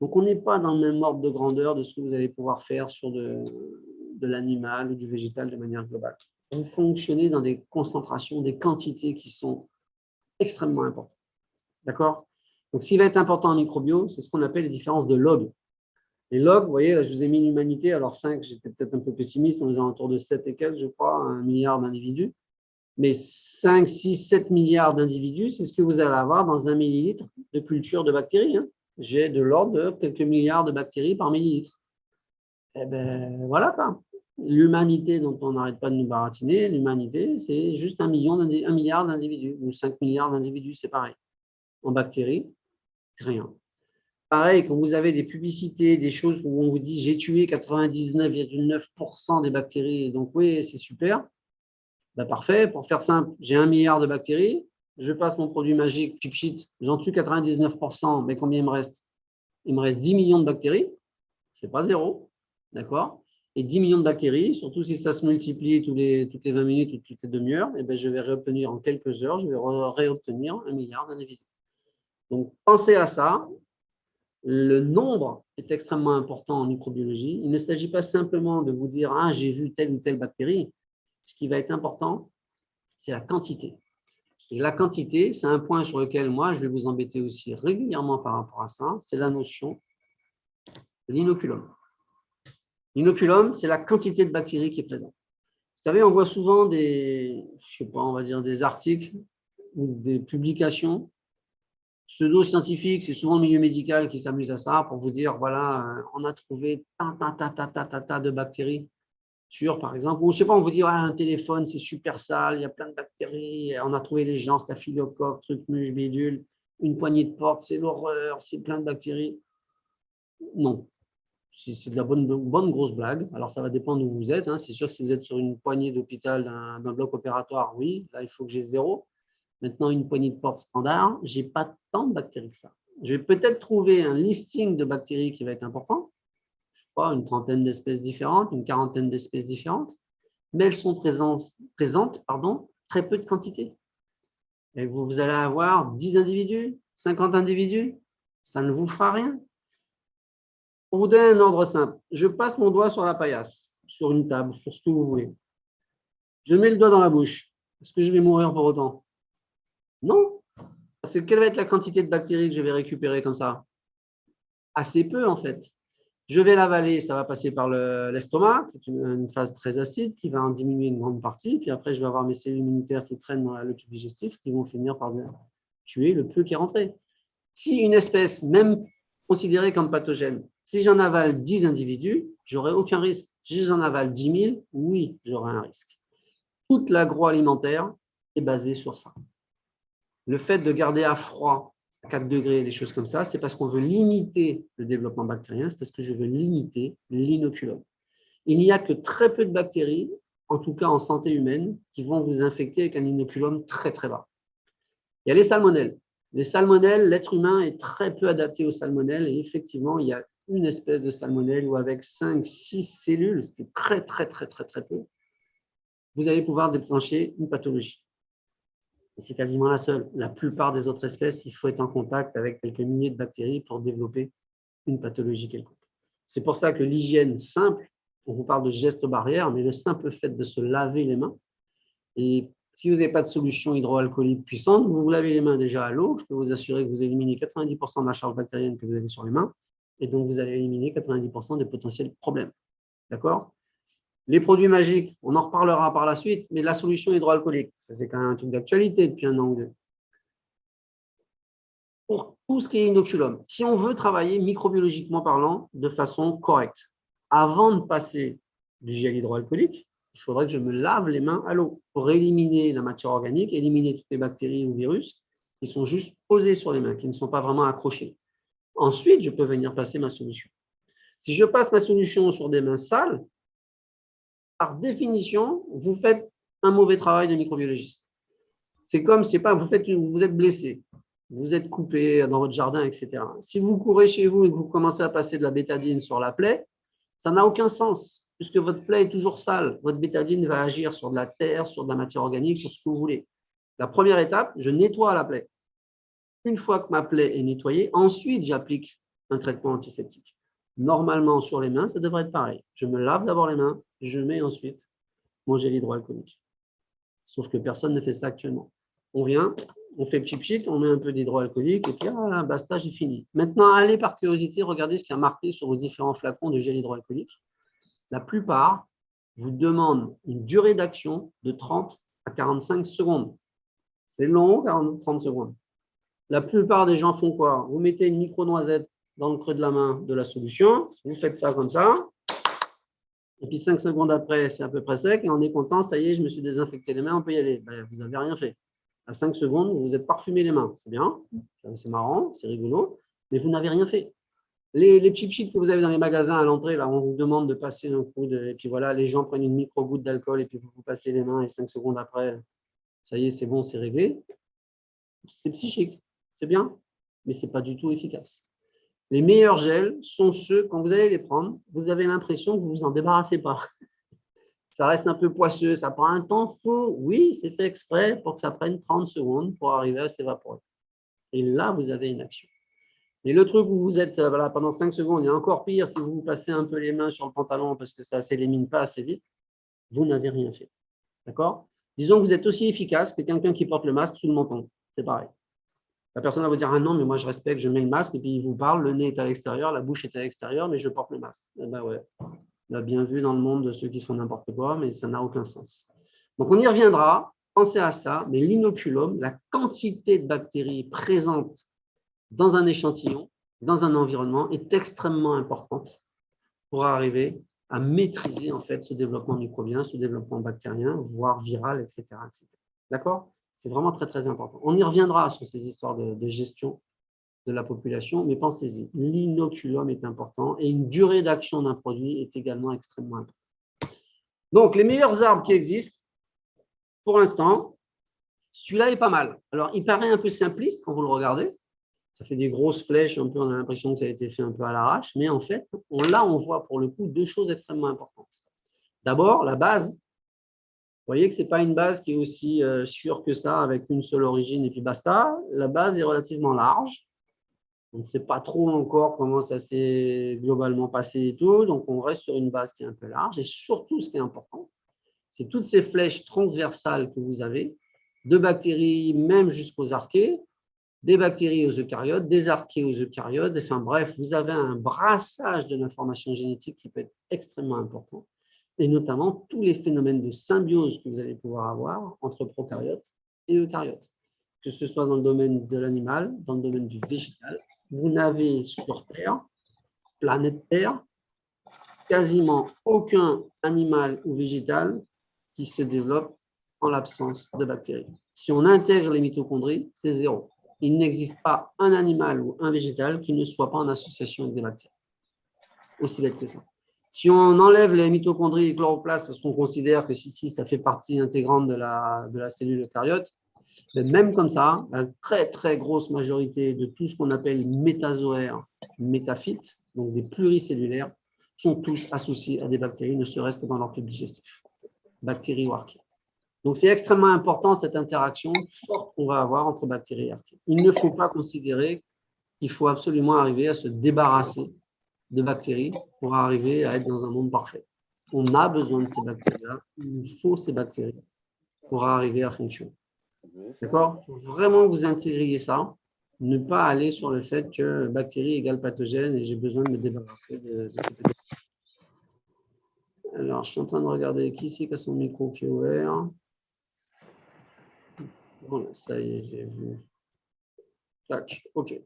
Donc, on n'est pas dans le même ordre de grandeur de ce que vous allez pouvoir faire sur de l'animal ou du végétal de manière globale. Vous fonctionnez dans des concentrations, des quantités qui sont extrêmement importantes. D'accord? Donc, ce qui va être important en microbio, c'est ce qu'on appelle les différences de log. Les logs, vous voyez, là, je vous ai mis l'humanité. Alors, 5, j'étais peut-être un peu pessimiste, on est autour de 7 et quelques, je crois, 1 milliard d'individus. Mais 5, 6, 7 milliards d'individus, c'est ce que vous allez avoir dans 1 millilitre de culture de bactéries. J'ai de l'ordre de quelques milliards de bactéries par millilitre. Eh bien, voilà quoi. L'humanité dont on n'arrête pas de nous baratiner, l'humanité, c'est juste 1 milliard d'individus, ou 5 milliards d'individus, c'est pareil. En bactéries, rien. Pareil, quand vous avez des publicités, des choses où on vous dit « j'ai tué 99,9% des bactéries », donc oui, c'est super. Ben, parfait, pour faire simple, j'ai 1 milliard de bactéries, je passe mon produit magique, pchit, j'en tue 99%, mais combien il me reste? Il me reste 10 millions de bactéries, c'est pas zéro, d'accord? Et 10 millions de bactéries, surtout si ça se multiplie toutes les 20 minutes ou toutes les demi-heures, eh ben, je vais réobtenir en quelques heures, je vais réobtenir 1 milliard d'individus. Donc, pensez à ça. Le nombre est extrêmement important en microbiologie. Il ne s'agit pas simplement de vous dire « Ah, j'ai vu telle ou telle bactérie ». Ce qui va être important, c'est la quantité. Et la quantité, c'est un point sur lequel moi, je vais vous embêter aussi régulièrement par rapport à ça, c'est la notion L'inoculum. L'inoculum, c'est la quantité de bactéries qui est présente. Vous savez, on voit souvent des, je sais pas, on va dire des articles ou des publications pseudo-scientifiques, c'est souvent le milieu médical qui s'amuse à ça pour vous dire, voilà, on a trouvé tas de bactéries sur, par exemple, ou je sais pas, on vous dit, ouais, un téléphone, c'est super sale, il y a plein de bactéries, on a trouvé les gens, staphylocoque, truc, muche, bidule, une poignée de porte, c'est l'horreur, c'est plein de bactéries. Non, c'est de la bonne grosse blague. Alors, ça va dépendre où vous êtes. Hein. C'est sûr que si vous êtes sur une poignée d'hôpital d'un bloc opératoire, oui, là, il faut que j'ai 0. Maintenant, une poignée de porte standard, je n'ai pas tant de bactéries que ça. Je vais peut-être trouver un listing de bactéries qui va être important. Je ne sais pas, une trentaine d'espèces différentes, une quarantaine d'espèces différentes, mais elles sont présentes, très peu de quantité. Et vous allez avoir 10 individus, 50 individus, ça ne vous fera rien. Pour vous donner un ordre simple, je passe mon doigt sur la paillasse, sur une table, sur ce que vous voulez. Je mets le doigt dans la bouche. Est-ce que je vais mourir pour autant? Non. Parce que quelle va être la quantité de bactéries que je vais récupérer comme ça? Assez peu, en fait. Je vais l'avaler, ça va passer par l'estomac, qui est une phase très acide, qui va en diminuer une grande partie. Puis après, je vais avoir mes cellules immunitaires qui traînent dans le tube digestif, qui vont finir par tuer le peu qui est rentré. Si une espèce, même considérée comme pathogène, si j'en avale 10 individus, j'aurai aucun risque. Si j'en avale 10 000, oui, j'aurai un risque. Toute l'agroalimentaire est basée sur ça. Le fait de garder à froid, à 4 degrés, des choses comme ça, c'est parce qu'on veut limiter le développement bactérien, c'est parce que je veux limiter l'inoculum. Il n'y a que très peu de bactéries, en tout cas en santé humaine, qui vont vous infecter avec un inoculum très très bas. Il y a les salmonelles. Les salmonelles, l'être humain est très peu adapté aux salmonelles et effectivement, il y a une espèce de salmonelle où avec 5-6 cellules, ce qui est très peu, vous allez pouvoir déclencher une pathologie. C'est quasiment la seule. La plupart des autres espèces, il faut être en contact avec quelques milliers de bactéries pour développer une pathologie quelconque. C'est pour ça que l'hygiène simple, on vous parle de gestes barrières, mais le simple fait de se laver les mains, et si vous n'avez pas de solution hydroalcoolique puissante, vous vous lavez les mains déjà à l'eau, je peux vous assurer que vous éliminez 90% de la charge bactérienne que vous avez sur les mains, et donc vous allez éliminer 90% des potentiels problèmes. D'accord? Les produits magiques, on en reparlera par la suite, mais la solution hydroalcoolique, ça c'est quand même un truc d'actualité depuis un an ou deux. Pour tout ce qui est inoculum, si on veut travailler microbiologiquement parlant de façon correcte, avant de passer du gel hydroalcoolique, il faudrait que je me lave les mains à l'eau pour éliminer la matière organique, éliminer toutes les bactéries ou virus qui sont juste posés sur les mains, qui ne sont pas vraiment accrochés. Ensuite, je peux venir passer ma solution. Si je passe ma solution sur des mains sales, par définition, vous faites un mauvais travail de microbiologiste. C'est comme, c'est pas, vous êtes blessé, vous êtes coupé dans votre jardin, etc. Si vous courez chez vous et que vous commencez à passer de la bétadine sur la plaie, ça n'a aucun sens, puisque votre plaie est toujours sale. Votre bétadine va agir sur de la terre, sur de la matière organique, sur ce que vous voulez. La première étape, je nettoie la plaie. Une fois que ma plaie est nettoyée, ensuite j'applique un traitement antiseptique. Normalement, sur les mains, ça devrait être pareil. Je me lave d'abord les mains, je mets ensuite mon gel hydroalcoolique. Sauf que personne ne fait ça actuellement. On vient, on fait pchit, on met un peu d'hydroalcoolique et puis basta, j'ai fini. Maintenant, allez par curiosité, regardez ce qui a marqué sur vos différents flacons de gel hydroalcoolique. La plupart vous demandent une durée d'action de 30 à 45 secondes. C'est long, 30 secondes. La plupart des gens font quoi? Vous mettez une micro-noisette dans le creux de la main de la solution, vous faites ça comme ça, et puis 5 secondes après, c'est à peu près sec, et on est content, ça y est, je me suis désinfecté les mains, on peut y aller. Ben, vous n'avez rien fait. À 5 secondes, vous vous êtes parfumé les mains. C'est bien, c'est marrant, c'est rigolo, mais vous n'avez rien fait. Les cheap sheets que vous avez dans les magasins à l'entrée, là, on vous demande de passer un coup et puis voilà, les gens prennent une micro-goutte d'alcool et puis vous vous passez les mains et 5 secondes après, ça y est, c'est bon, c'est réglé. C'est psychique, c'est bien, mais ce n'est pas du tout efficace. Les meilleurs gels sont ceux, quand vous allez les prendre, vous avez l'impression que vous ne vous en débarrassez pas. Ça reste un peu poisseux, ça prend un temps fou. Oui, c'est fait exprès pour que ça prenne 30 secondes pour arriver à s'évaporer. Et là, vous avez une action. Mais le truc où vous êtes voilà, pendant 5 secondes, et encore pire, si vous vous passez un peu les mains sur le pantalon parce que ça ne s'élimine pas assez vite, vous n'avez rien fait. D'accord? Disons que vous êtes aussi efficace que quelqu'un qui porte le masque sous le menton. C'est pareil. La personne va vous dire, ah non, mais moi je respecte, je mets le masque, et puis il vous parle, le nez est à l'extérieur, la bouche est à l'extérieur, mais je porte le masque. Eh ben ouais, on a bien vu dans le monde de ceux qui font n'importe quoi, mais ça n'a aucun sens. Donc on y reviendra, pensez à ça, mais l'inoculum, la quantité de bactéries présentes dans un échantillon, dans un environnement, est extrêmement importante pour arriver à maîtriser en fait ce développement microbien, ce développement bactérien, voire viral, etc. etc. D'accord? C'est vraiment très, très important. On y reviendra sur ces histoires de gestion de la population, mais pensez-y, l'inoculum est important et une durée d'action d'un produit est également extrêmement importante. Donc, les meilleurs arbres qui existent, pour l'instant, celui-là est pas mal. Alors, il paraît un peu simpliste quand vous le regardez. Ça fait des grosses flèches, un peu, on a l'impression que ça a été fait un peu à l'arrache, mais en fait, là, on voit pour le coup deux choses extrêmement importantes. D'abord, la base. Vous voyez que ce n'est pas une base qui est aussi sûre que ça, avec une seule origine et puis basta. La base est relativement large. On ne sait pas trop encore comment ça s'est globalement passé et tout, donc on reste sur une base qui est un peu large. Et surtout, ce qui est important, c'est toutes ces flèches transversales que vous avez, de bactéries même jusqu'aux archées, des bactéries aux eucaryotes, des archées aux eucaryotes. Enfin bref, vous avez un brassage de l'information génétique qui peut être extrêmement important, et notamment tous les phénomènes de symbiose que vous allez pouvoir avoir entre prokaryotes et eucaryotes, que ce soit dans le domaine de l'animal, dans le domaine du végétal. Vous n'avez sur Terre, planète Terre, quasiment aucun animal ou végétal qui se développe en l'absence de bactéries. Si on intègre les mitochondries, c'est zéro. Il n'existe pas un animal ou un végétal qui ne soit pas en association avec des bactéries. Aussi bête que ça. Si on enlève les mitochondries et les chloroplastes, parce qu'on considère que si ça fait partie intégrante de la cellule eucaryote, mais même comme ça, la très très grosse majorité de tout ce qu'on appelle métazoaires, métaphytes, donc des pluricellulaires, sont tous associés à des bactéries, ne serait-ce que dans leur tube digestif, bactéries ou archées. Donc c'est extrêmement important cette interaction forte qu'on va avoir entre bactéries et archées. Il ne faut pas considérer qu'il faut absolument arriver à se débarrasser de bactéries pour arriver à être dans un monde parfait. On a besoin de ces bactéries-là, il nous faut ces bactéries pour arriver à fonctionner. D'accord? Il faut vraiment vous intégrer ça, ne pas aller sur le fait que bactérie égale pathogène et j'ai besoin de me débarrasser de ces bactéries. Alors, je suis en train de regarder qui c'est qui a son micro qui est ouvert. Bon, ça y est, j'ai vu. Tac, ok.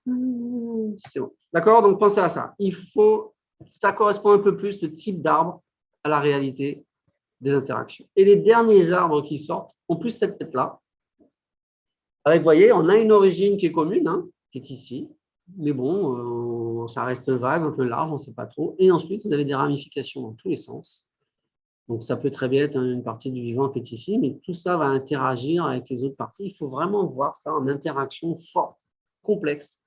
C'est bon. D'accord? Donc, pensez à ça. Ça correspond un peu plus, ce type d'arbre, à la réalité des interactions. Et les derniers arbres qui sortent ont plus cette tête-là. Avec, vous voyez, on a une origine qui est commune, hein, qui est ici. Mais bon, ça reste vague, un peu large, on ne sait pas trop. Et ensuite, vous avez des ramifications dans tous les sens. Donc, ça peut très bien être une partie du vivant qui est ici, mais tout ça va interagir avec les autres parties. Il faut vraiment voir ça en interaction forte, complexe,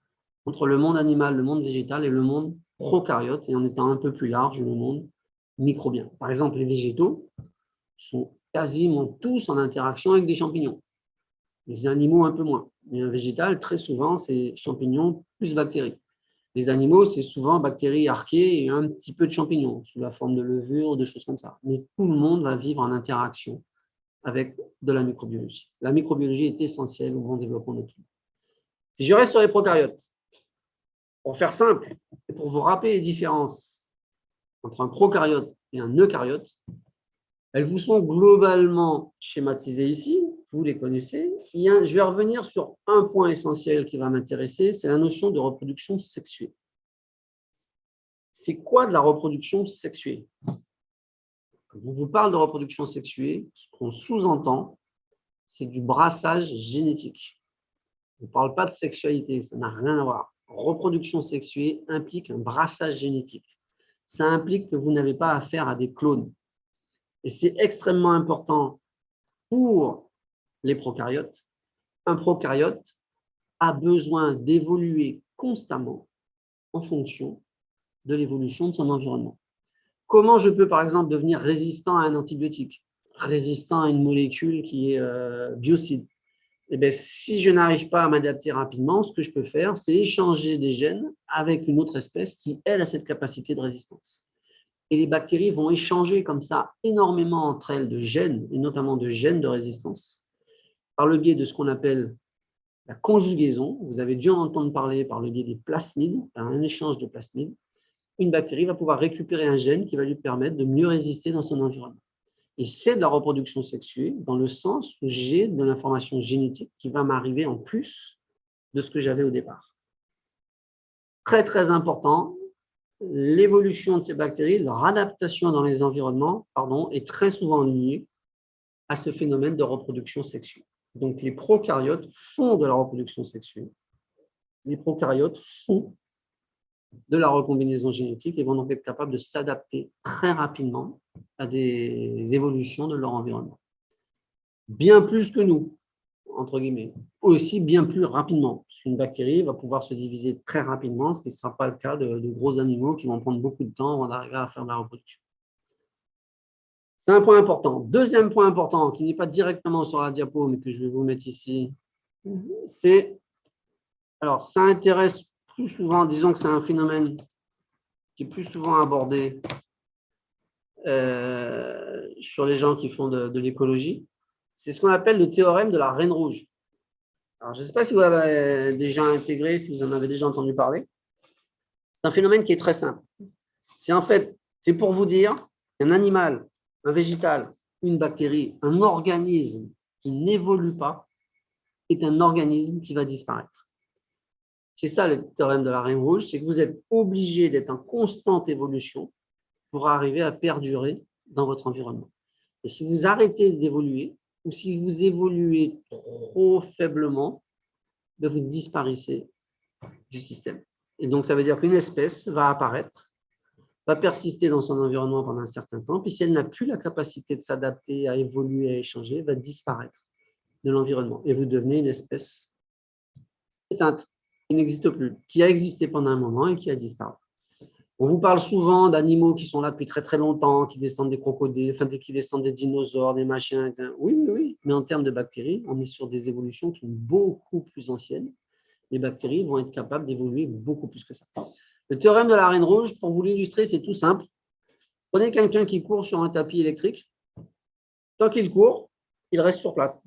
entre le monde animal, le monde végétal et le monde prokaryote, et en étant un peu plus large, le monde microbien. Par exemple, les végétaux sont quasiment tous en interaction avec des champignons. Les animaux, un peu moins. Mais un végétal, très souvent, c'est champignons plus bactéries. Les animaux, c'est souvent bactéries archées et un petit peu de champignons, sous la forme de levures, de choses comme ça. Mais tout le monde va vivre en interaction avec de la microbiologie. La microbiologie est essentielle au bon développement de tout. Si je reste sur les prokaryotes, pour faire simple, et pour vous rappeler les différences entre un prokaryote et un eucaryote, elles vous sont globalement schématisées ici, vous les connaissez. Je vais revenir sur un point essentiel qui va m'intéresser, c'est la notion de reproduction sexuée. C'est quoi de la reproduction sexuée? Quand on vous parle de reproduction sexuée, ce qu'on sous-entend, c'est du brassage génétique. On ne parle pas de sexualité, ça n'a rien à voir. Reproduction sexuée implique un brassage génétique. Ça implique que vous n'avez pas affaire à des clones. Et c'est extrêmement important pour les prokaryotes. Un prokaryote a besoin d'évoluer constamment en fonction de l'évolution de son environnement. Comment je peux, par exemple, devenir résistant à un antibiotique, résistant à une molécule qui est biocide? Eh bien, si je n'arrive pas à m'adapter rapidement, ce que je peux faire, c'est échanger des gènes avec une autre espèce qui, elle, a cette capacité de résistance. Et les bactéries vont échanger comme ça énormément entre elles de gènes, et notamment de gènes de résistance, par le biais de ce qu'on appelle la conjugaison. Vous avez dû en entendre parler par le biais des plasmides, par un échange de plasmides. Une bactérie va pouvoir récupérer un gène qui va lui permettre de mieux résister dans son environnement. Et c'est de la reproduction sexuée dans le sens où j'ai de l'information génétique qui va m'arriver en plus de ce que j'avais au départ. Très, très important, l'évolution de ces bactéries, leur adaptation dans les environnements, est très souvent liée à ce phénomène de reproduction sexuée. Donc, les prokaryotes font de la reproduction sexuée. Les prokaryotes font de la recombinaison génétique et vont donc être capables de s'adapter très rapidement à des évolutions de leur environnement. Bien plus que nous, entre guillemets, aussi bien plus rapidement. Une bactérie va pouvoir se diviser très rapidement, ce qui ne sera pas le cas de gros animaux qui vont prendre beaucoup de temps avant d'arriver à faire de la reproduction. C'est un point important. Deuxième point important, qui n'est pas directement sur la diapo, mais que je vais vous mettre ici, c'est, alors ça intéresse plus souvent, disons que c'est un phénomène qui est plus souvent abordé sur les gens qui font de l'écologie, c'est ce qu'on appelle le théorème de la reine rouge. Alors, je ne sais pas si vous l'avez déjà intégré, si vous en avez déjà entendu parler. C'est un phénomène qui est très simple. C'est pour vous dire qu'un animal, un végétal, une bactérie, un organisme qui n'évolue pas est un organisme qui va disparaître. C'est ça le théorème de la reine rouge, c'est que vous êtes obligé d'être en constante évolution pour arriver à perdurer dans votre environnement. Et si vous arrêtez d'évoluer, ou si vous évoluez trop faiblement, vous disparaissez du système. Et donc, ça veut dire qu'une espèce va apparaître, va persister dans son environnement pendant un certain temps, puis si elle n'a plus la capacité de s'adapter, à évoluer, à échanger, va disparaître de l'environnement. Et vous devenez une espèce éteinte, qui n'existe plus, qui a existé pendant un moment et qui a disparu. On vous parle souvent d'animaux qui sont là depuis très très longtemps, qui descendent des crocodiles, qui descendent des dinosaures, des machins. Oui. Mais en termes de bactéries, on est sur des évolutions qui sont beaucoup plus anciennes. Les bactéries vont être capables d'évoluer beaucoup plus que ça. Le théorème de la reine rouge, pour vous l'illustrer, c'est tout simple. Prenez quelqu'un qui court sur un tapis électrique. Tant qu'il court, il reste sur place.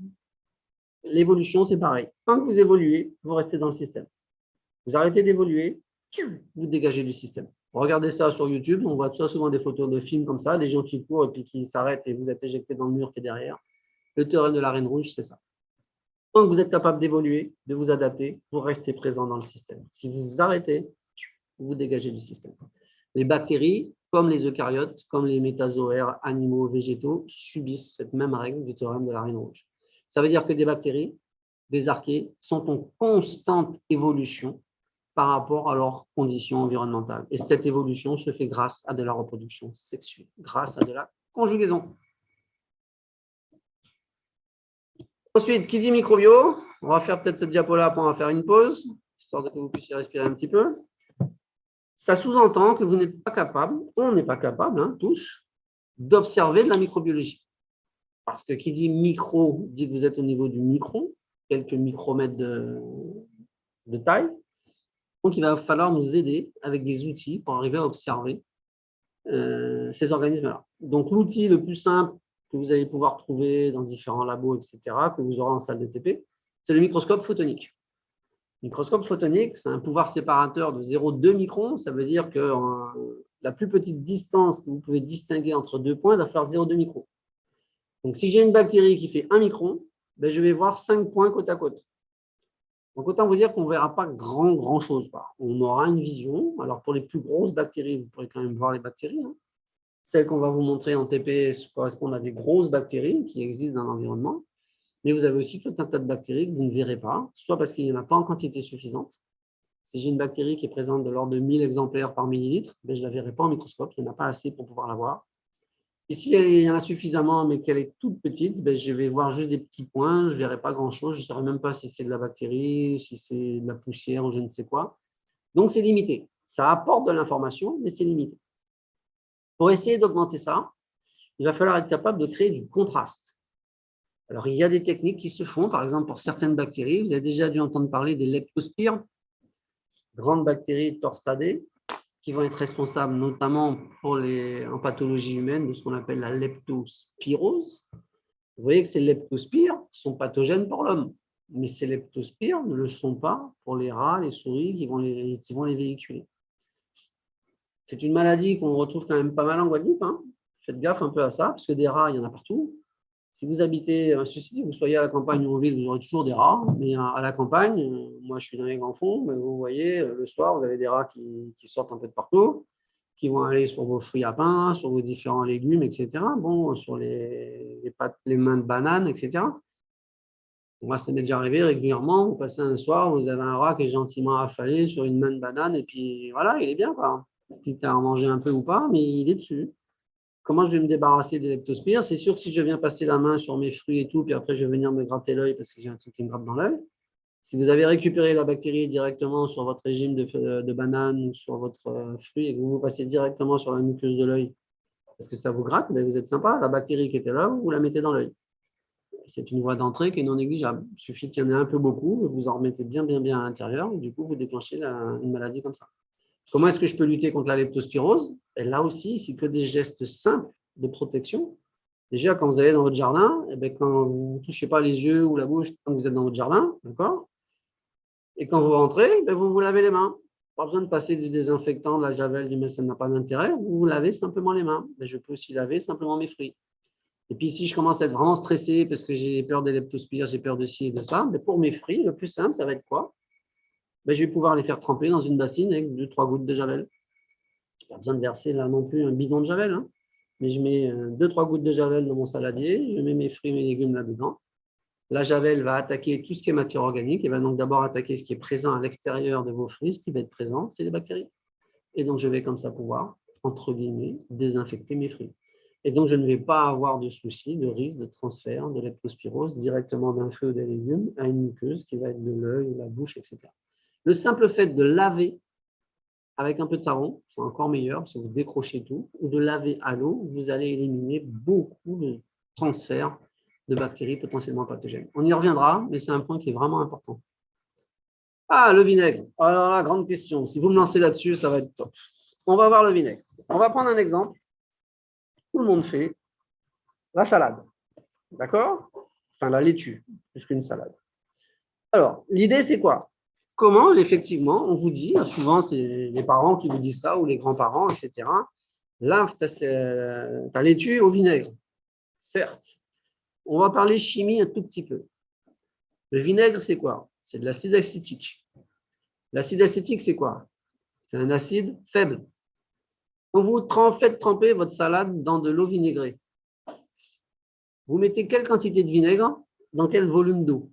L'évolution, c'est pareil. Tant que vous évoluez, vous restez dans le système. Vous arrêtez d'évoluer, vous dégagez du système. Regardez ça sur YouTube, on voit souvent des photos de films comme ça, des gens qui courent et puis qui s'arrêtent et vous êtes éjecté dans le mur qui est derrière. Le théorème de la reine rouge, c'est ça. Tant que vous êtes capable d'évoluer, de vous adapter, vous restez présent dans le système. Si vous vous arrêtez, vous dégagez du système. Les bactéries, comme les eucaryotes, comme les métazoaires, animaux, végétaux, subissent cette même règle du théorème de la reine rouge. Ça veut dire que des bactéries, des archées, sont en constante évolution par rapport à leurs conditions environnementales. Et cette évolution se fait grâce à de la reproduction sexuée, grâce à de la conjugaison. Ensuite, qui dit microbio, on va faire peut-être cette diapo-là, après on va faire une pause, histoire que vous puissiez respirer un petit peu. Ça sous-entend que vous n'êtes pas capable, on n'est pas capable, tous, d'observer de la microbiologie. Parce que qui dit micro, dit que vous êtes au niveau du micron, quelques micromètres de taille. Donc, il va falloir nous aider avec des outils pour arriver à observer ces organismes-là. Donc, l'outil le plus simple que vous allez pouvoir trouver dans différents labos, etc., que vous aurez en salle de TP, c'est le microscope photonique. Le microscope photonique, c'est un pouvoir séparateur de 0,2 microns. Ça veut dire que la plus petite distance que vous pouvez distinguer entre deux points doit faire 0,2 microns. Donc, si j'ai une bactérie qui fait 1 micron, je vais voir 5 points côte à côte. Donc, autant vous dire qu'on ne verra pas grand-chose. On aura une vision. Alors, pour les plus grosses bactéries, vous pourrez quand même voir les bactéries. Celles qu'on va vous montrer en TP correspondent à des grosses bactéries qui existent dans l'environnement. Mais vous avez aussi tout un tas de bactéries que vous ne verrez pas, soit parce qu'il n'y en a pas en quantité suffisante. Si j'ai une bactérie qui est présente de l'ordre de 1000 exemplaires par millilitre, je ne la verrai pas en microscope. Il n'y en a pas assez pour pouvoir la voir. Et s'il y en a suffisamment, mais qu'elle est toute petite, je vais voir juste des petits points, je ne verrai pas grand-chose, je ne saurai même pas si c'est de la bactérie, si c'est de la poussière ou je ne sais quoi. Donc, c'est limité. Ça apporte de l'information, mais c'est limité. Pour essayer d'augmenter ça, il va falloir être capable de créer du contraste. Alors, il y a des techniques qui se font, par exemple, pour certaines bactéries. Vous avez déjà dû entendre parler des leptospires, grandes bactéries torsadées, qui vont être responsables notamment en pathologie humaine de ce qu'on appelle la leptospirose. Vous voyez que ces leptospires sont pathogènes pour l'homme. Mais ces leptospires ne le sont pas pour les rats, les souris qui vont les véhiculer. C'est une maladie qu'on retrouve quand même pas mal en Guadeloupe. Hein. Faites gaffe un peu à ça, parce que des rats, il y en a partout. Si vous habitez, si vous soyez à la campagne ou en ville, vous aurez toujours des rats. Mais à la campagne, moi je suis dans les grands fonds, mais vous voyez, le soir, vous avez des rats qui sortent un peu de partout, qui vont aller sur vos fruits à pain, sur vos différents légumes, etc. Bon, sur les mains de banane, etc. Moi, ça m'est déjà arrivé régulièrement. Vous passez un soir, vous avez un rat qui est gentiment affalé sur une main de banane, et puis voilà, il est bien, quoi. Quitte à en manger un peu ou pas, mais il est dessus. Comment je vais me débarrasser des leptospires? C'est sûr que si je viens passer la main sur mes fruits et tout, puis après je vais venir me gratter l'œil parce que j'ai un truc qui me gratte dans l'œil. Si vous avez récupéré la bactérie directement sur votre régime de banane ou sur votre fruit et que vous passez directement sur la muqueuse de l'œil parce que ça vous gratte, ben vous êtes sympa. La bactérie qui était là, vous la mettez dans l'œil. C'est une voie d'entrée qui est non négligeable. Il suffit qu'il y en ait un peu beaucoup, vous en remettez bien à l'intérieur et du coup vous déclenchez une maladie comme ça. Comment est-ce que je peux lutter contre la leptospirose? Et là aussi, c'est que des gestes simples de protection. Déjà, quand vous allez dans votre jardin, eh bien, quand vous ne touchez pas les yeux ou la bouche quand vous êtes dans votre jardin, d'accord? Et quand vous rentrez, eh vous vous lavez les mains. Pas besoin de passer du désinfectant, de la javel, du ça n'a pas d'intérêt. Vous vous lavez simplement les mains. Mais je peux aussi laver simplement mes fruits. Et puis, si je commence à être vraiment stressé parce que j'ai peur des leptospires, j'ai peur de ci et de ça, mais pour mes fruits, le plus simple, ça va être quoi? Ben, je vais pouvoir les faire tremper dans une bassine avec 2-3 gouttes de javel. Je n'ai pas besoin de verser là non plus un bidon de javel, hein. Mais je mets 2-3 gouttes de javel dans mon saladier, je mets mes fruits et mes légumes là-dedans. La javel va attaquer tout ce qui est matière organique et va donc d'abord attaquer ce qui est présent à l'extérieur de vos fruits. Ce qui va être présent, c'est les bactéries. Et donc, je vais comme ça pouvoir, entre guillemets, désinfecter mes fruits. Et donc, je ne vais pas avoir de souci, de risque de transfert de leptospirose directement d'un fruit ou des légumes à une muqueuse qui va être de l'œil ou la bouche, etc. Le simple fait de laver avec un peu de savon, c'est encore meilleur parce que vous décrochez tout, ou de laver à l'eau, vous allez éliminer beaucoup de transferts de bactéries potentiellement pathogènes. On y reviendra, mais c'est un point qui est vraiment important. Ah, le vinaigre. Alors là, grande question. Si vous me lancez là-dessus, ça va être top. On va voir le vinaigre. On va prendre un exemple. Tout le monde fait la salade. D'accord? Enfin, la laitue, plus qu'une salade. Alors, l'idée, c'est quoi? Comment, effectivement, on vous dit, souvent c'est les parents qui vous disent ça, ou les grands-parents, etc. Lave ta laitue au vinaigre. Certes. On va parler chimie un tout petit peu. Le vinaigre, c'est quoi? C'est de l'acide acétique. L'acide acétique, c'est quoi? C'est un acide faible. Quand vous faites tremper votre salade dans de l'eau vinaigrée, vous mettez quelle quantité de vinaigre dans quel volume d'eau?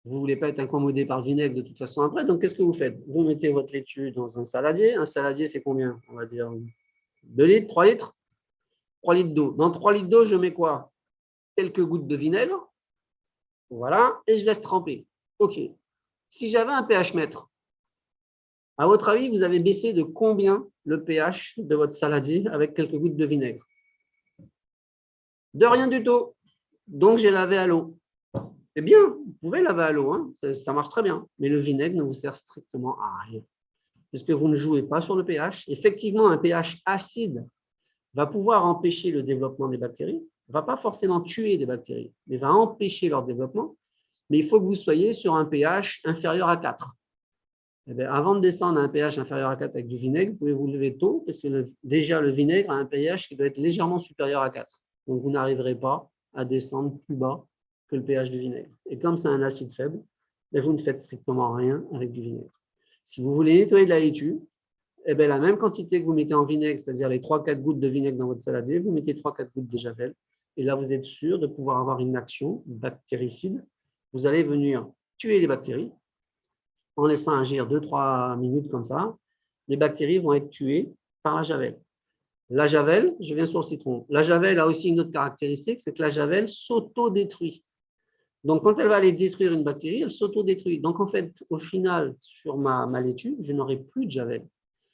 Vous ne voulez pas être incommodé par le vinaigre de toute façon après, donc qu'est-ce que vous faites? Vous mettez votre laitue dans un saladier. Un saladier, c'est combien? On va dire 2 litres, 3 litres? 3 litres d'eau. Dans 3 litres d'eau, je mets quoi? Quelques gouttes de vinaigre. Voilà, et je laisse tremper. OK. Si j'avais un pH mètre, à votre avis, vous avez baissé de combien le pH de votre saladier avec quelques gouttes de vinaigre? De rien du tout. Donc, j'ai lavé à l'eau. C'est bien, vous pouvez laver à l'eau, hein, ça marche très bien. Mais le vinaigre ne vous sert strictement à rien. Parce que vous ne jouez pas sur le pH. Effectivement, un pH acide va pouvoir empêcher le développement des bactéries, ne va pas forcément tuer des bactéries, mais va empêcher leur développement. Mais il faut que vous soyez sur un pH inférieur à 4. Eh bien, avant de descendre à un pH inférieur à 4 avec du vinaigre, vous pouvez vous lever tôt, parce que déjà le vinaigre a un pH qui doit être légèrement supérieur à 4. Donc, vous n'arriverez pas à descendre plus bas que le pH du vinaigre. Et comme c'est un acide faible, vous ne faites strictement rien avec du vinaigre. Si vous voulez nettoyer de la laitue, eh bien, la même quantité que vous mettez en vinaigre, c'est-à-dire les 3-4 gouttes de vinaigre dans votre saladier, vous mettez 3-4 gouttes de javel. Et là, vous êtes sûr de pouvoir avoir une action bactéricide. Vous allez venir tuer les bactéries en laissant agir 2-3 minutes comme ça. Les bactéries vont être tuées par la javel. La javel, je viens sur le citron. La javel a aussi une autre caractéristique, c'est que la javel s'auto-détruit. Donc, quand elle va aller détruire une bactérie, elle s'auto-détruit. Donc, en fait, au final, sur ma laitue, je n'aurai plus de javel.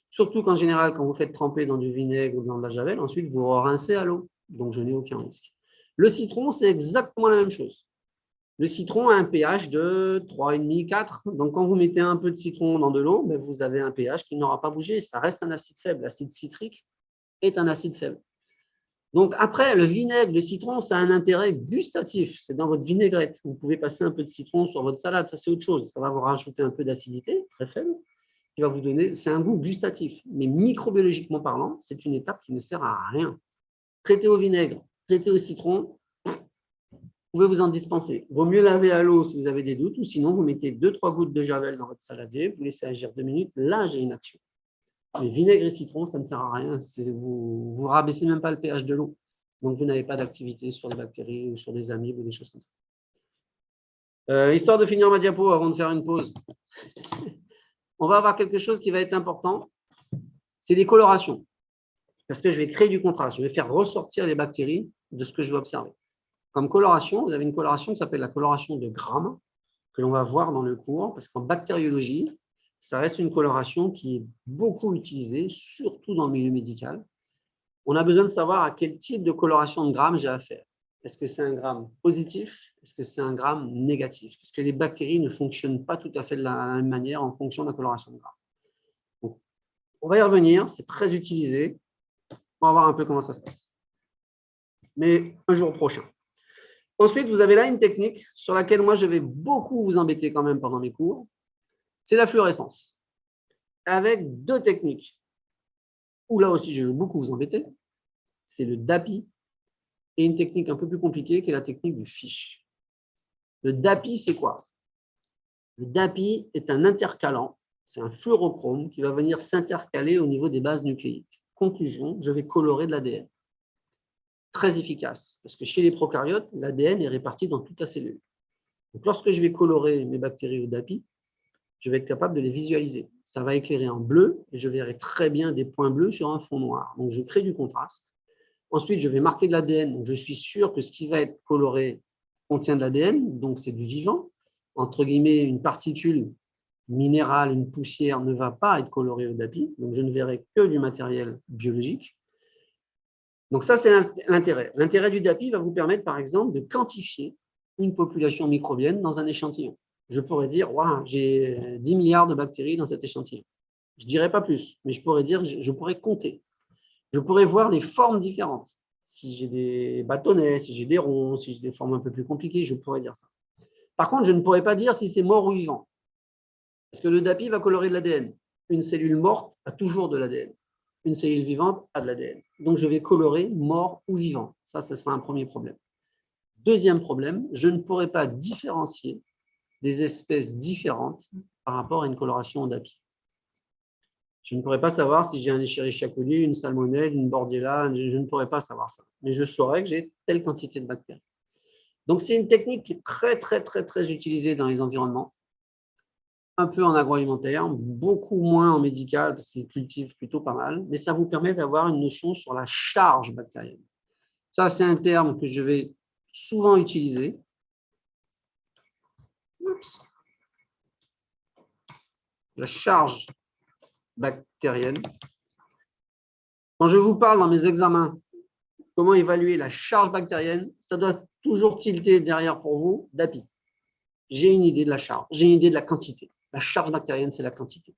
Surtout qu'en général, quand vous faites tremper dans du vinaigre ou dans de la javel, ensuite, vous rincez à l'eau. Donc, je n'ai aucun risque. Le citron, c'est exactement la même chose. Le citron a un pH de 3,5, 4. Donc, quand vous mettez un peu de citron dans de l'eau, vous avez un pH qui n'aura pas bougé. Ça reste un acide faible. L'acide citrique est un acide faible. Donc, après, le vinaigre, le citron, ça a un intérêt gustatif. C'est dans votre vinaigrette. Vous pouvez passer un peu de citron sur votre salade. Ça, c'est autre chose. Ça va vous rajouter un peu d'acidité, très faible, qui va vous donner… C'est un goût gustatif. Mais microbiologiquement parlant, c'est une étape qui ne sert à rien. Traiter au vinaigre, traiter au citron, vous pouvez vous en dispenser. Vaut mieux laver à l'eau si vous avez des doutes, ou sinon, vous mettez 2-3 gouttes de javel dans votre saladier, vous laissez agir 2 minutes. Là, j'ai une action. Mais vinaigre et citron, ça ne sert à rien. Vous ne rabaissez même pas le pH de l'eau. Donc, vous n'avez pas d'activité sur les bactéries ou sur des amibes ou des choses comme ça. Histoire de finir ma diapo avant de faire une pause, on va avoir quelque chose qui va être important. C'est les colorations. Parce que je vais créer du contraste. Je vais faire ressortir les bactéries de ce que je vais observer. Comme coloration, vous avez une coloration qui s'appelle la coloration de Gram, que l'on va voir dans le cours, parce qu'en bactériologie, ça reste une coloration qui est beaucoup utilisée, surtout dans le milieu médical. On a besoin de savoir à quel type de coloration de Gram j'ai affaire. Est-ce que c'est un Gram positif? Est-ce que c'est un Gram négatif? Parce que les bactéries ne fonctionnent pas tout à fait de la même manière en fonction de la coloration de Gram. Donc, on va y revenir, c'est très utilisé. On va voir un peu comment ça se passe. Mais un jour prochain. Ensuite, vous avez là une technique sur laquelle moi, je vais beaucoup vous embêter quand même pendant mes cours. C'est la fluorescence. Avec deux techniques, où là aussi, je vais beaucoup vous embêter. C'est le DAPI et une technique un peu plus compliquée qui est la technique du FISH. Le DAPI, c'est quoi? Le DAPI est un intercalant. C'est un fluorochrome qui va venir s'intercaler au niveau des bases nucléiques. Conclusion, je vais colorer de l'ADN. Très efficace, parce que chez les prokaryotes, l'ADN est réparti dans toute la cellule. Donc, lorsque je vais colorer mes bactéries au DAPI, je vais être capable de les visualiser. Ça va éclairer en bleu et je verrai très bien des points bleus sur un fond noir. Donc, je crée du contraste. Ensuite, je vais marquer de l'ADN. Donc, je suis sûr que ce qui va être coloré contient de l'ADN, donc c'est du vivant. Entre guillemets, une particule minérale, une poussière ne va pas être colorée au DAPI. Donc, je ne verrai que du matériel biologique. Donc, ça, c'est l'intérêt. L'intérêt du DAPI va vous permettre, par exemple, de quantifier une population microbienne dans un échantillon. Je pourrais dire, wow, j'ai 10 milliards de bactéries dans cet échantillon. Je ne dirais pas plus, mais je pourrais dire, je pourrais compter. Je pourrais voir les formes différentes. Si j'ai des bâtonnets, si j'ai des ronds, si j'ai des formes un peu plus compliquées, je pourrais dire ça. Par contre, je ne pourrais pas dire si c'est mort ou vivant. Parce que le DAPI va colorer de l'ADN. Une cellule morte a toujours de l'ADN. Une cellule vivante a de l'ADN. Donc, je vais colorer mort ou vivant. Ça, ce sera un premier problème. Deuxième problème, je ne pourrais pas différencier des espèces différentes par rapport à une coloration au DAPI. Je ne pourrais pas savoir si j'ai un Escherichia coli, une salmonelle, une Bordella, je ne pourrais pas savoir ça. Mais je saurais que j'ai telle quantité de bactéries. Donc, c'est une technique qui est très, très, très, très utilisée dans les environnements, un peu en agroalimentaire, beaucoup moins en médical parce qu'ils cultivent plutôt pas mal, mais ça vous permet d'avoir une notion sur la charge bactérienne. Ça, c'est un terme que je vais souvent utiliser. Oups. La charge bactérienne. Quand je vous parle dans mes examens, comment évaluer la charge bactérienne, ça doit toujours tilter derrière pour vous DAPI. J'ai une idée de la charge, j'ai une idée de la quantité. La charge bactérienne, c'est la quantité.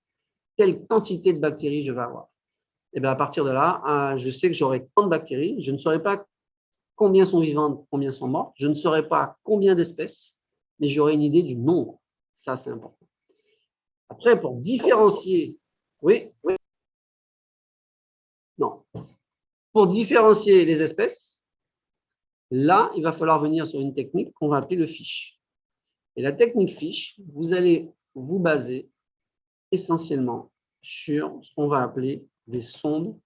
Quelle quantité de bactéries je vais avoir? Et bien à partir de là, je sais que j'aurai tant de bactéries. Je ne saurai pas combien sont vivantes, combien sont mortes. Je ne saurai pas combien d'espèces, mais j'aurai une idée du nombre. Ça, c'est important. Après, pour différencier… Oui. Non. Pour différencier les espèces, là, il va falloir venir sur une technique qu'on va appeler le FISH. Et la technique FISH, vous allez vous baser essentiellement sur ce qu'on va appeler des sondes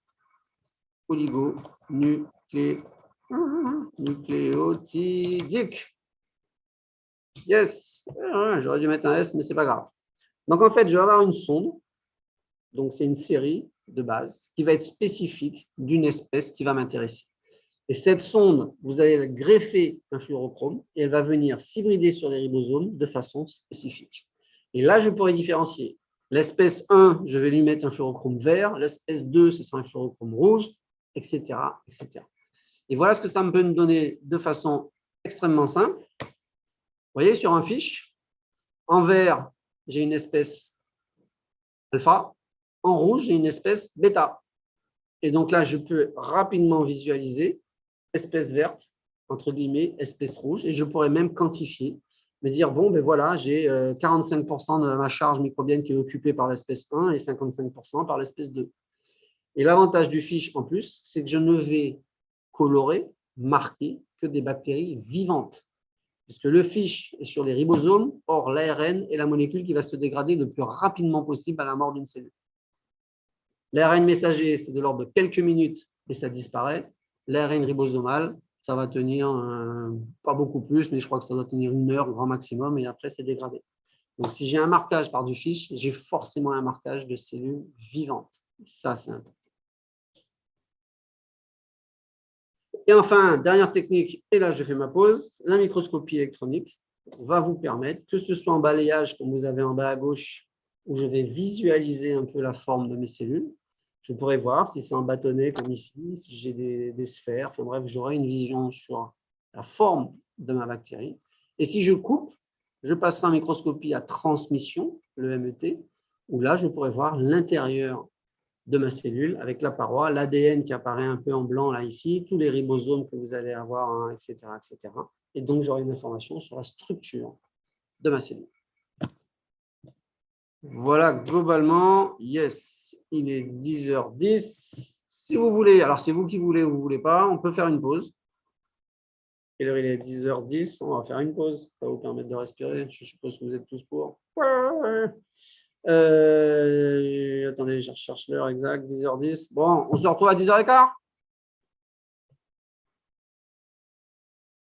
oligonucléotidiques. Yes, j'aurais dû mettre un S, mais ce n'est pas grave. Donc, en fait, je vais avoir une sonde. Donc, c'est une série de bases qui va être spécifique d'une espèce qui va m'intéresser. Et cette sonde, vous allez greffer un fluorochrome et elle va venir s'hybrider sur les ribosomes de façon spécifique. Et là, je pourrais différencier. L'espèce 1, je vais lui mettre un fluorochrome vert. L'espèce 2, ce sera un fluorochrome rouge, etc., etc. Et voilà ce que ça peut me donner de façon extrêmement simple. Vous voyez, sur un fiche, en vert, j'ai une espèce alpha. En rouge, j'ai une espèce bêta. Et donc là, je peux rapidement visualiser espèce verte, entre guillemets, espèce rouge, et je pourrais même quantifier, me dire, bon, ben voilà, j'ai 45% de ma charge microbienne qui est occupée par l'espèce 1 et 55% par l'espèce 2. Et l'avantage du fiche, en plus, c'est que je ne vais colorer, marquer que des bactéries vivantes. Puisque le fiche est sur les ribosomes, or l'ARN est la molécule qui va se dégrader le plus rapidement possible à la mort d'une cellule. L'ARN messager, c'est de l'ordre de quelques minutes et ça disparaît. L'ARN ribosomal, ça va tenir pas beaucoup plus, mais je crois que ça doit tenir 1 heure au grand maximum et après c'est dégradé. Donc si j'ai un marquage par du fiche, j'ai forcément un marquage de cellules vivantes. Ça, c'est important. Et enfin, dernière technique, et là je fais ma pause, la microscopie électronique va vous permettre, que ce soit en balayage comme vous avez en bas à gauche, où je vais visualiser un peu la forme de mes cellules. Je pourrais voir si c'est en bâtonnet comme ici, si j'ai des sphères, enfin bref, j'aurai une vision sur la forme de ma bactérie. Et si je coupe, je passerai en microscopie à transmission, le MET, où là je pourrais voir l'intérieur de ma cellule avec la paroi, l'ADN qui apparaît un peu en blanc là ici, tous les ribosomes que vous allez avoir, hein, etc., etc. Et donc, j'aurai une information sur la structure de ma cellule. Voilà, globalement, yes, il est 10h10. Si vous voulez, alors c'est vous qui voulez ou vous ne voulez pas, on peut faire une pause. Quelle heure il est 10h10, on va faire une pause. Ça va vous permettre de respirer. Je suppose que vous êtes tous pour. Attendez, je cherche l'heure exacte, 10h10. Bon, on se retrouve à 10h15.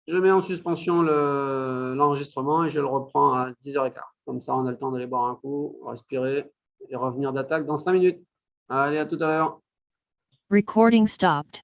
Je mets en suspension l'enregistrement et je le reprends à 10h15. Comme ça, on a le temps d'aller boire un coup, respirer et revenir d'attaque dans 5 minutes. Allez, à tout à l'heure. Recording stopped.